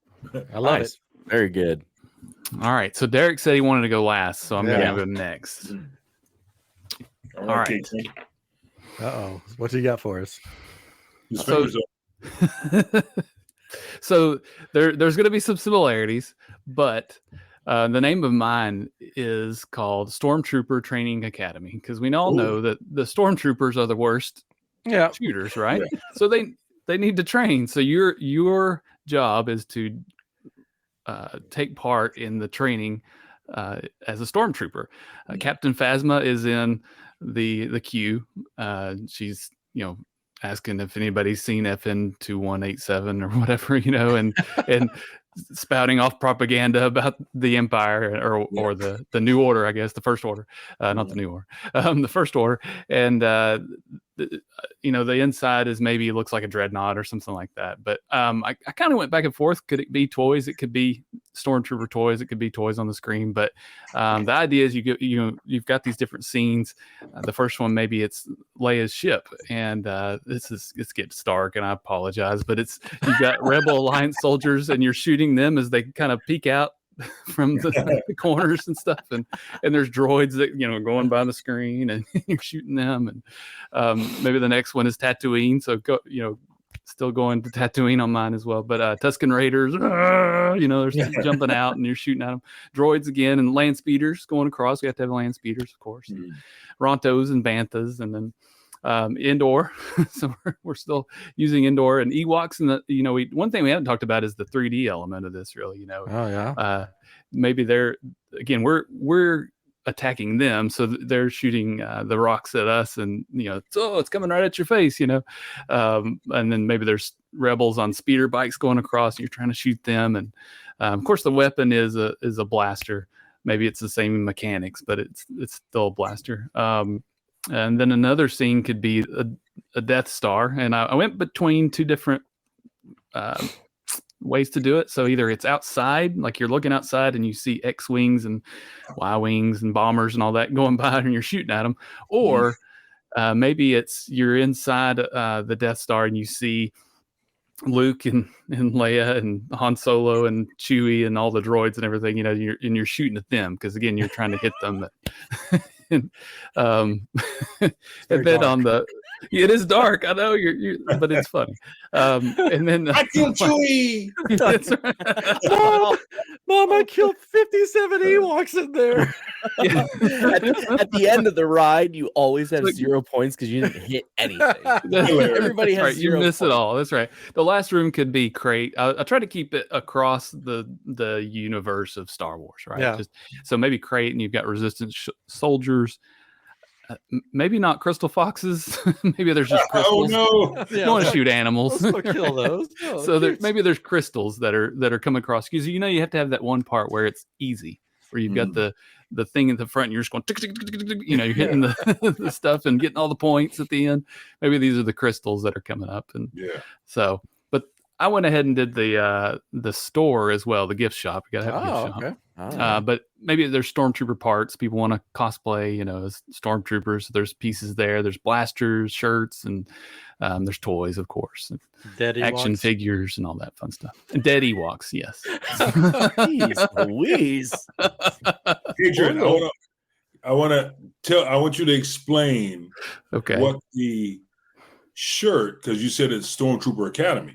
I love it. Very good. All right. So Derek said he wanted to go last, so I'm going to go next. All right. Uh-oh. What do you got for us? So there's going to be some similarities, but the name of mine is called Stormtrooper Training Academy, because we all know that the Stormtroopers are the worst shooters, right? Yeah. So they need to train. So your job is to take part in the training as a Stormtrooper. Captain Phasma is in the queue. She's asking if anybody's seen FN 2187 or whatever, and spouting off propaganda about the Empire or the New Order, I guess, the First Order, not the New Order, the First Order, and the inside is maybe looks like a dreadnought or something like that. But I kind of went back and forth. Could it be toys? It could be Stormtrooper toys. It could be toys on the screen. But the idea is you've got these different scenes. The first one, maybe it's Leia's ship, and it gets dark, and I apologize, but you've got Rebel Alliance soldiers, and you're shooting them as they kind of peek out from the corners and stuff, and there's droids that going by the screen, and you're shooting them, and maybe the next one is Tatooine, so still going to Tatooine on mine as well, but Tusken Raiders, they're jumping out and you're shooting at them. Droids again, and Landspeeders going across. We have to have Landspeeders, of course. Rontos and Banthas, and then indoor. So we're still using indoor, and Ewoks. And one thing we haven't talked about is the 3D element of this, really. Maybe we're attacking them, so they're shooting the rocks at us, and it's coming right at your face, and then maybe there's rebels on speeder bikes going across, and you're trying to shoot them, and of course the weapon is a blaster. Maybe it's the same mechanics, but it's still a blaster. And then another scene could be a Death Star, and I went between two different ways to do it. So either it's outside, like you're looking outside and you see X-wings and Y-wings and bombers and all that going by, and you're shooting at them, or maybe you're inside the Death Star and you see Luke and Leia and Han Solo and Chewie and all the droids and everything, you're shooting at them, because again, you're trying to hit them. And then it is dark. I know but it's funny. And then I killed Chewie. That's right. Mom, I killed 57 Ewoks in there. At the end of the ride, you always have 0 points because you didn't hit anything. Everybody has right. You miss points. it all. That's right. The last room could be crate. I try to keep it across the universe of Star Wars, right? Yeah. So maybe crate, and you've got resistance soldiers. Maybe not crystal foxes. Maybe there's just crystals. Oh no! You want to shoot animals. Let's go kill those. Oh, so maybe there's crystals that are coming across, because you have to have that one part where it's easy, where you've got the thing in the front, and you're just going tick, tick, tick, tick, tick, you're hitting the stuff and getting all the points at the end. Maybe these are the crystals that are coming up, and so. But I went ahead and did the store as well, the gift shop. You gotta have a gift shop. Okay. Oh. But maybe there's stormtrooper parts. People want to cosplay, as stormtroopers. There's pieces there. There's blasters, shirts, and there's toys, of course, and Dead action Ewoks. figures, and all that fun stuff. And dead Ewoks, yes. Jeez Louise. Adrian, I want you to explain what the shirt, because you said it's Stormtrooper Academy.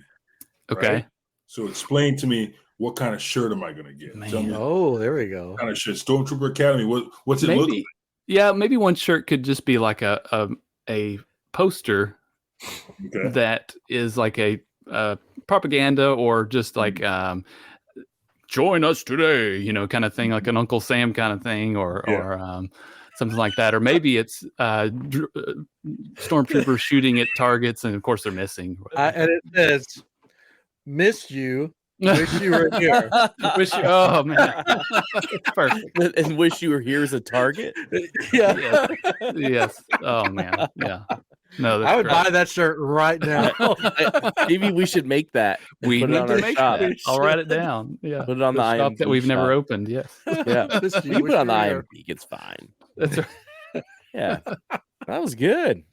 Okay. Right? So explain to me, what kind of shirt am I going to get? Tell me, There we go. what kind of shirt? Stormtrooper Academy. What's it look like? Yeah, maybe one shirt could just be like a poster that is like a propaganda, or just like join us today, kind of thing, like an Uncle Sam kind of thing, or something like that. Or maybe it's stormtroopers shooting at targets, and of course they're missing. And it says, "Miss you. Wish you were here." Oh man, perfect. And wish you were here as a target. Yeah. Yes. Oh man. Yeah. No, I would great. buy that shirt right now. Maybe we should make that. We put it need on to our make shop. that. I'll write it down. Yeah. Put it on the shop IMDb that we've never shop. opened. Yes. Yeah. Miss you. You can Wish put it on you the were here. IMDb. It's fine. That's right. Yeah. That was good.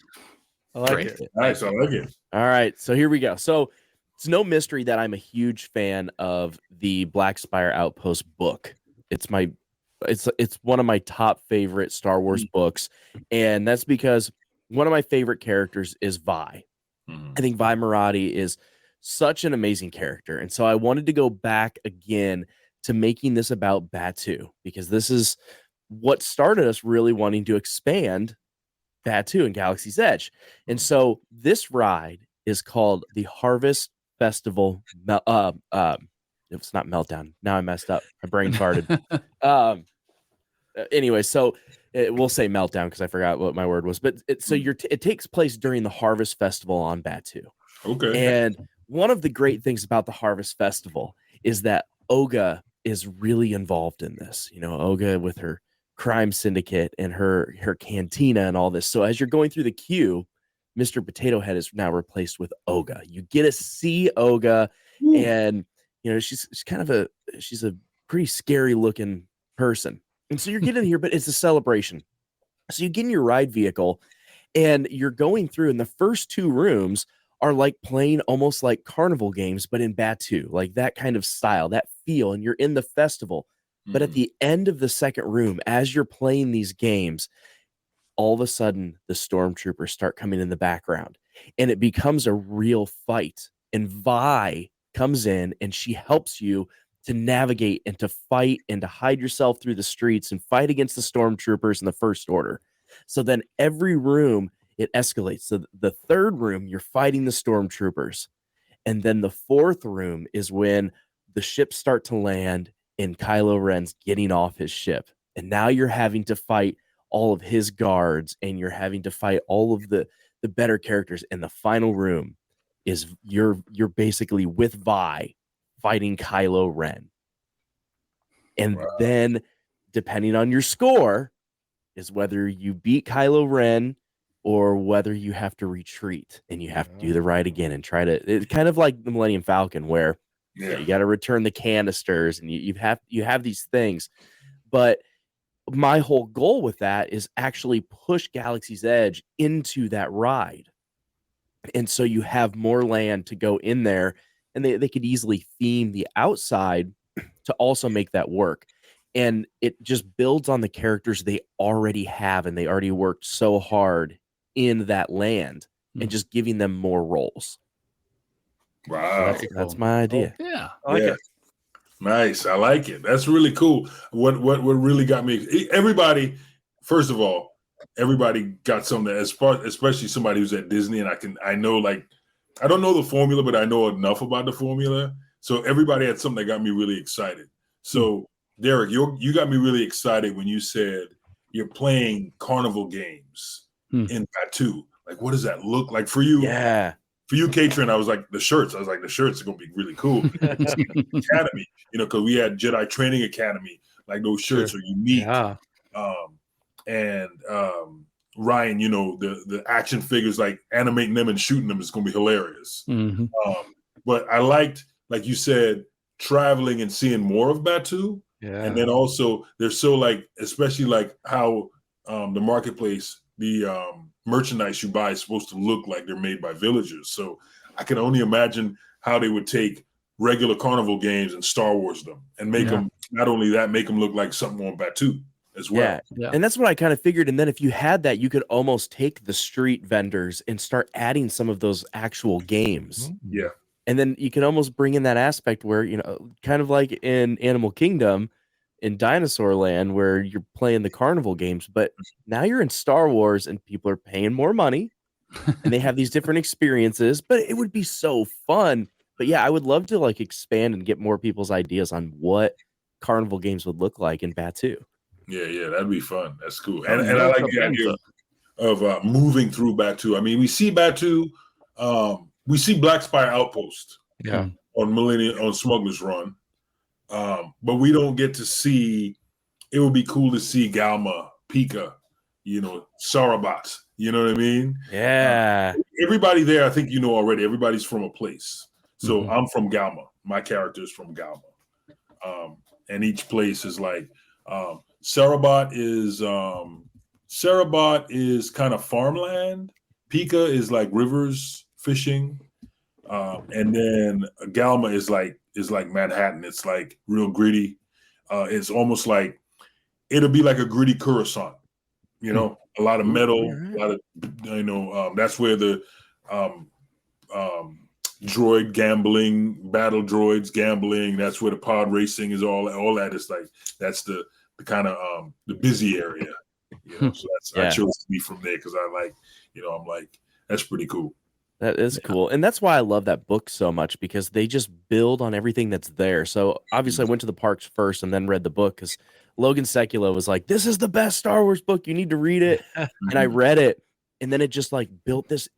I like Great. it. Nice, I like it. All right. So here we go. So it's no mystery that I'm a huge fan of the Black Spire Outpost book. It's one of my top favorite Star Wars books. And that's because one of my favorite characters is Vi. I think Vi Marati is such an amazing character. And so I wanted to go back again to making this about Batuu, because this is what started us really wanting to expand Batuu and Galaxy's Edge. And so this ride is called the Harvest Festival. It's not Meltdown. Now I messed up. My brain farted. Anyway, so we'll say Meltdown because I forgot what my word was. But it takes place during the Harvest Festival on Batuu. Okay. And one of the great things about the Harvest Festival is that Oga is really involved in this. Oga with her crime syndicate and her cantina and all this. So as you're going through the queue, Mr. Potato Head is now replaced with Oga. You get to see Oga, and she's a pretty scary looking person. And so you're getting here, but it's a celebration. So you get in your ride vehicle and you're going through, and the first two rooms are like playing almost like carnival games, but in Batuu, like that kind of style, that feel. And you're in the festival. But at the end of the second room, as you're playing these games, all of a sudden the stormtroopers start coming in the background, and it becomes a real fight. And Vi comes in and she helps you to navigate and to fight and to hide yourself through the streets and fight against the stormtroopers in the First Order. So then every room it escalates. So the third room, you're fighting the stormtroopers. And then the fourth room is when the ships start to land and Kylo Ren's getting off his ship. And now you're having to fight all of his guards, and you're having to fight all of the better characters. And the final room is you're basically with Vi fighting Kylo Ren. And then depending on your score is whether you beat Kylo Ren or whether you have to retreat and you have to do the ride again and try to. It's kind of like the Millennium Falcon, where you got to return the canisters and you have these things. But my whole goal with that is actually push Galaxy's Edge into that ride. And so you have more land to go in there, and they could easily theme the outside to also make that work. And it just builds on the characters they already have, and they already worked so hard in that land, and just giving them more roles. Wow. So that's my idea. Yeah. I like it. Nice. I like it. That's really cool. What really got me, everybody, first of all, everybody got something, especially somebody who's at Disney, and I know, like, I don't know the formula, but I know enough about the formula. So everybody had something that got me really excited. So Derek, you got me really excited when you said you're playing carnival games in Batuu. Like, what does that look like for you? Yeah. For you, Katrin, I was like, the shirts are going to be really cool. Academy, because we had Jedi Training Academy. Like, those shirts are unique. Yeah. And Ryan, the action figures, like animating them and shooting them is going to be hilarious. Mm-hmm. but I liked, like you said, traveling and seeing more of Batuu. Yeah. And then also they're so like, especially like how the marketplace, the merchandise you buy is supposed to look like they're made by villagers. So I can only imagine how they would take regular carnival games and Star Wars them and make them, not only that, make them look like something on Batuu as well. Yeah. And that's what I kind of figured. And then if you had that, you could almost take the street vendors and start adding some of those actual games. Yeah. And then you can almost bring in that aspect where, you know, kind of like in Animal Kingdom, in Dinosaur Land, where you're playing the carnival games, but now you're in Star Wars and people are paying more money and they have these different experiences, but it would be so fun. But yeah, I would love to like expand and get more people's ideas on what carnival games would look like in Batuu. Yeah, that'd be fun. That's cool. And I like the idea of moving through Batuu. I mean, we see Batuu, we see Black Spire Outpost on Smuggler's Run. But we don't get to see. It would be cool to see Galma, Pika, you know, Sarabat. You know what I mean? Yeah. Everybody there, I think you know already. Everybody's from a place. So I'm from Galma. My character is from Galma. And each place is like Sarabat is kind of farmland. Pika is like rivers, fishing, and then Galma is like Manhattan. It's like real gritty. It's almost like it'll be like a gritty Coruscant. You know, a lot of metal, a lot of that's where the droid gambling, battle droids gambling. That's where the pod racing is. All that is like that's the kind of the busy area. You know, so I chose to be from there because I like, I'm like, that's pretty cool. That is cool. And that's why I love that book so much, because they just build on everything that's there. So obviously I went to the parks first and then read the book because Logan Sekula was like, this is the best Star Wars book. You need to read it. And I read it. And then it just like built this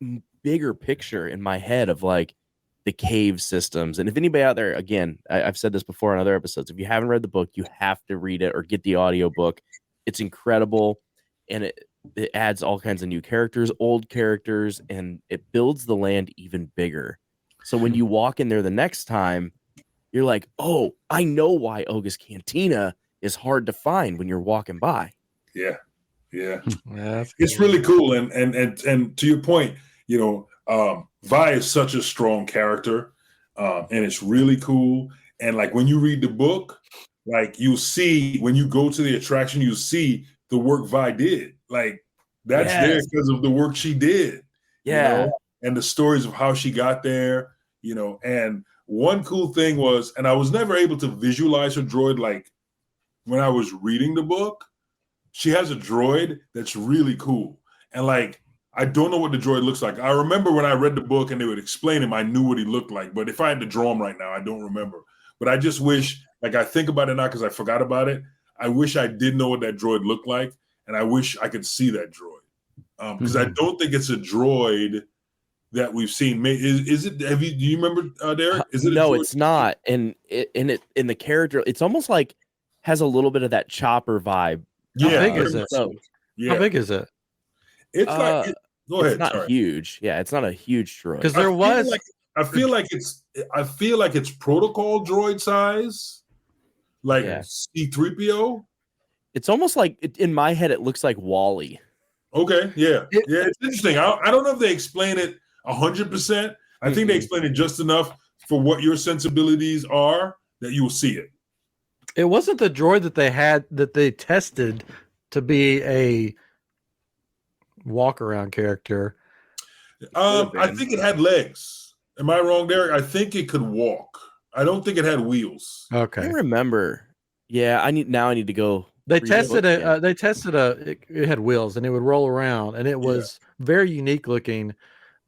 bigger picture in my head of like the cave systems. And if anybody out there, again, I've said this before on other episodes, if you haven't read the book, you have to read it or get the audio book. It's incredible. And it adds all kinds of new characters, old characters, and it builds the land even bigger. So when you walk in there the next time, you're like, oh, I know why Oga's Cantina is hard to find when you're walking by. Yeah. It's really cool. And to your point, Vi is such a strong character, and it's really cool. And like when you read the book, like you'll see when you go to the attraction, you see the work Vi did. Like that's there because of the work she did. Yeah. And the stories of how she got there, and one cool thing was, and I was never able to visualize her droid like when I was reading the book, she has a droid that's really cool. And like, I don't know what the droid looks like. I remember when I read the book and they would explain him, I knew what he looked like. But if I had to draw him right now, I don't remember. But I just wish, like I think about it now because I forgot about it. I wish I did know what that droid looked like. And I wish I could see that droid. Because I don't think it's a droid that we've seen. Is it? Do you remember, Derek? Is it? No, it's not. And in the character, it's almost like has a little bit of that Chopper vibe. How big is it? Yeah. How big is it? It's like go ahead. It's not huge. Yeah, it's not a huge droid. Because there was. I feel like it's protocol droid size, like C-3PO. It's almost like in my head, it looks like Wall-E. Okay, yeah, it's interesting. I don't know if they explain it 100%. I think they explain it just enough for what your sensibilities are that you will see it. It wasn't the droid that they tested to be a walk-around character. I think it had legs. Am I wrong, Derek? I think it could walk. I don't think it had wheels. Okay, I remember. Yeah, I need to go. They tested it. It had wheels and it would roll around, and it was very unique looking.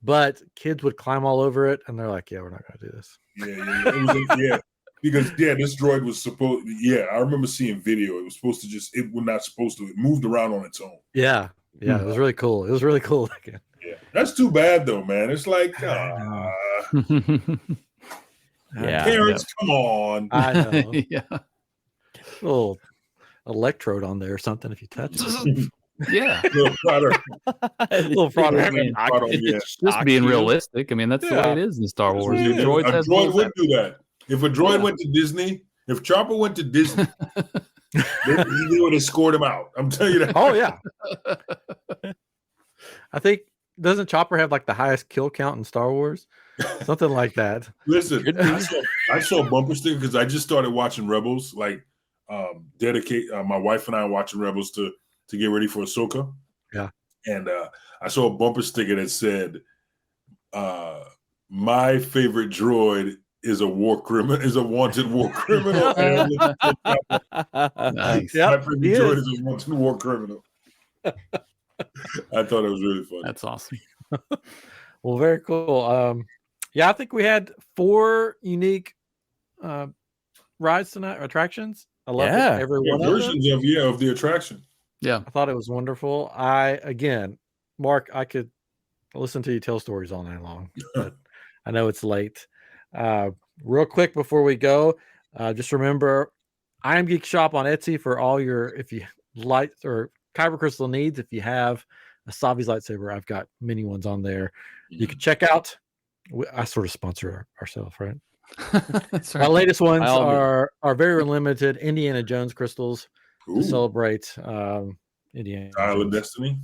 But kids would climb all over it, and they're like, "Yeah, we're not going to do this." Yeah. Because this droid was supposed. Yeah, I remember seeing video. It was supposed to it was not supposed to. It moved around on its own. Yeah, it was really cool. It was really cool looking. Yeah, that's too bad though, man. It's like, parents, come on. I know. Little electrode on there or something if you touch it. Yeah. Little prodder. Little prodder. It's just being realistic. I mean, that's the way it is in Star Wars. A droid would do that. If a droid went to Disney, if Chopper went to Disney, they would escort him out. I'm telling you that. Oh yeah. I think doesn't Chopper have like the highest kill count in Star Wars? Something like that. Listen, I saw a bumper sticker because I just started watching Rebels. Like, my wife and I are watching Rebels to get ready for Ahsoka. Yeah, and I saw a bumper sticker that said, "My favorite droid is a war criminal, is a wanted war criminal." Nice. My favorite droid is a wanted war criminal. I thought it was really funny. That's awesome. Well, very cool. Yeah, I think we had 4 unique rides tonight, attractions. I love every one versions of the attraction. Yeah, I thought it was wonderful. Mark, I could listen to you tell stories all night long, but I know it's late. Real quick before we go, just remember, I Am Geek Shop on Etsy for all your, if you light or kyber crystal needs. If you have a Savi's lightsaber, I've got many ones on there. You can check out. I sort of sponsor ourselves, right? That's right. My latest ones are very limited Indiana Jones crystals to celebrate Indiana Isle of Destiny.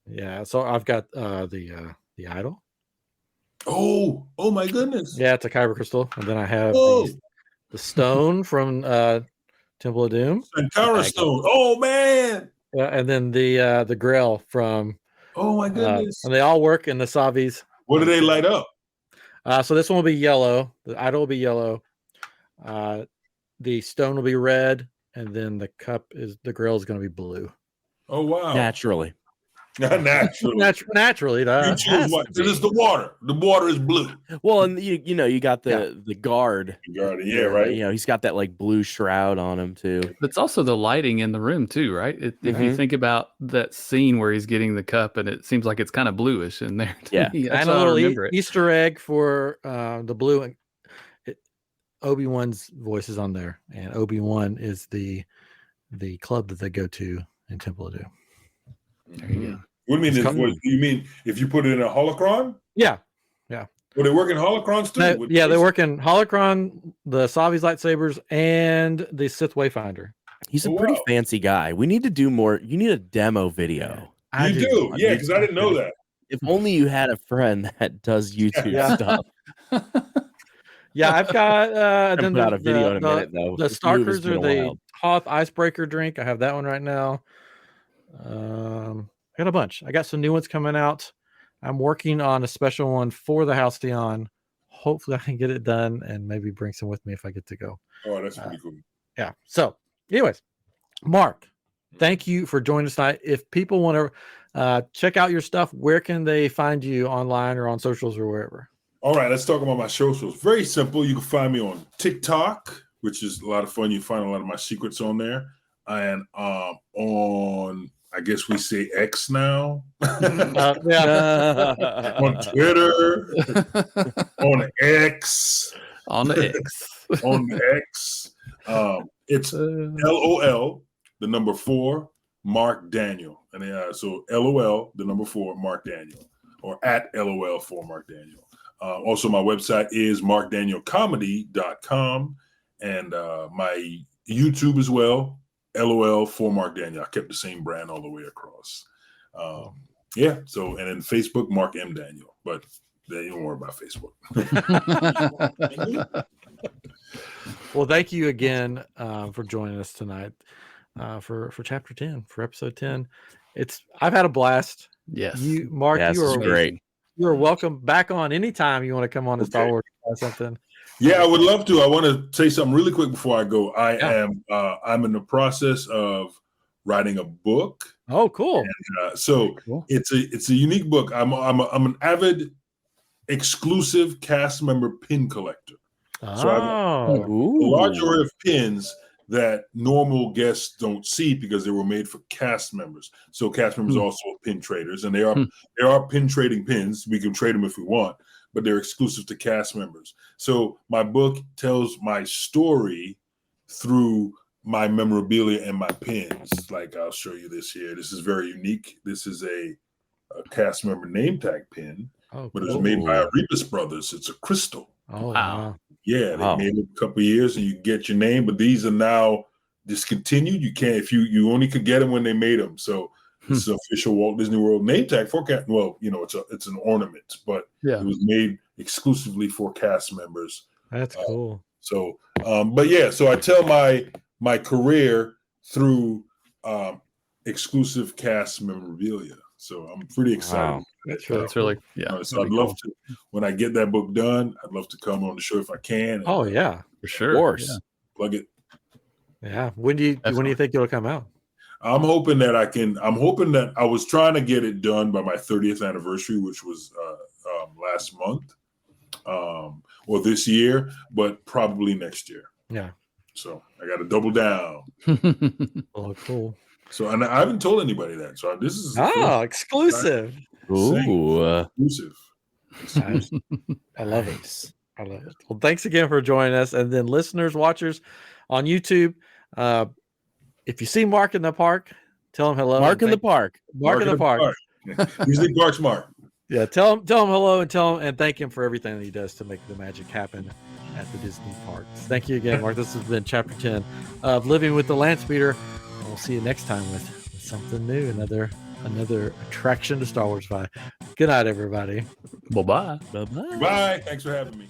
Yeah, so I've got the idol. Oh my goodness! Yeah, it's a kyber crystal, and then I have the stone from Temple of Doom. Sankara stone. Oh man! Yeah, and then the Grail from. Oh my goodness! And they all work in the Savis. What do they light up? So this one will be yellow. The idol will be yellow. The stone will be red, and then the Grail is going to be blue. Oh wow! Naturally. Naturally, you choose what? Because it's the water. The water is blue. Well, and you got the guard. The guard, yeah, right. He's got that like blue shroud on him too. It's also the lighting in the room too, right? If you think about that scene where he's getting the cup, and it seems like it's kind of bluish in there. Yeah, and a little Easter egg for the blue. And Obi-Wan's voice is on there, and Obi-Wan is the club that they go to in Temple of Doom. There you go. What do you mean? You mean if you put it in a holocron? Yeah. Well, they work in holocrons too. They work in holocron, the Savi's lightsabers, and the Sith Wayfinder. He's a pretty fancy guy. We need to do more. You need a demo video. You do, because I didn't know that. If only you had a friend that does YouTube stuff. Yeah, I've got then out a video in a minute though. The Starkers are the Hoth icebreaker drink. I have that one right now. I got a bunch. I got some new ones coming out. I'm working on a special one for the Halcyon. Hopefully I can get it done and maybe bring some with me if I get to go. Oh, that's pretty cool. Yeah. So anyways, Mark, thank you for joining us tonight. If people want to check out your stuff, where can they find you online or on socials or wherever? All right, let's talk about my socials. Very simple. You can find me on TikTok, which is a lot of fun. You find a lot of my secrets on there. And on, I guess we say X now. On Twitter, on X. On the X. On the X. It's LOL, the number 4, Mark Daniel. And so LOL, the number 4, Mark Daniel. Or at LOL for Mark Daniel. Also, my website is markdanielcomedy.com. And my YouTube as well. LOL for Mark Daniel. I kept the same brand all the way across. So, and then Facebook, Mark M. Daniel. But they don't worry about Facebook. Well, thank you again for joining us tonight for Chapter 10, for Episode 10. I've had a blast. Yes. Mark, you are great. You are welcome back on anytime you want to come on to Star Wars or something. Yeah, I would love to. I want to say something really quick before I go. I'm in the process of writing a book. Oh, cool! And, cool. It's a unique book. I'm an avid exclusive cast member pin collector. So I have a large array of pins that normal guests don't see because they were made for cast members. So cast members are also pin traders, and there are pin trading pins. We can trade them if we want, but they're exclusive to cast members. So my book tells my story through my memorabilia and my pins. Like I'll show you this here. This is very unique. This is a cast member name tag pin, but it was made by Rebus Brothers. It's a crystal. Oh, wow. Yeah, they made it a couple of years, and you get your name. But these are now discontinued. You can't if you only could get them when they made them. So it's an official Walt Disney World name tag for cast. Well, it's an ornament, but it was made exclusively for cast members. That's cool. So, so I tell my career through exclusive cast memorabilia. So I'm pretty excited. Wow. That's really so I'd love to, when I get that book done, I'd love to come on the show if I can. Oh yeah, for sure. Of course. Plug it. Yeah. When do you think it'll come out? I'm hoping that I was trying to get it done by my 30th anniversary, which was last month or this year, but probably next year. Yeah. So I got to double down. Oh, cool. So, and I haven't told anybody that. So this is exclusive. Ooh, exclusive. I love it. I love it. Well, thanks again for joining us. And then listeners, watchers on YouTube, if you see Mark in the park, tell him hello. Mark in the park. Mark in the park. Usually Mark's Mark. Yeah, tell him hello and thank him for everything that he does to make the magic happen at the Disney parks. Thank you again, Mark. This has been Chapter 10 of Living with the Landspeeder. We'll see you next time with something new, another attraction to Starwarsify. Good night, everybody. Bye-bye. Bye. Thanks for having me.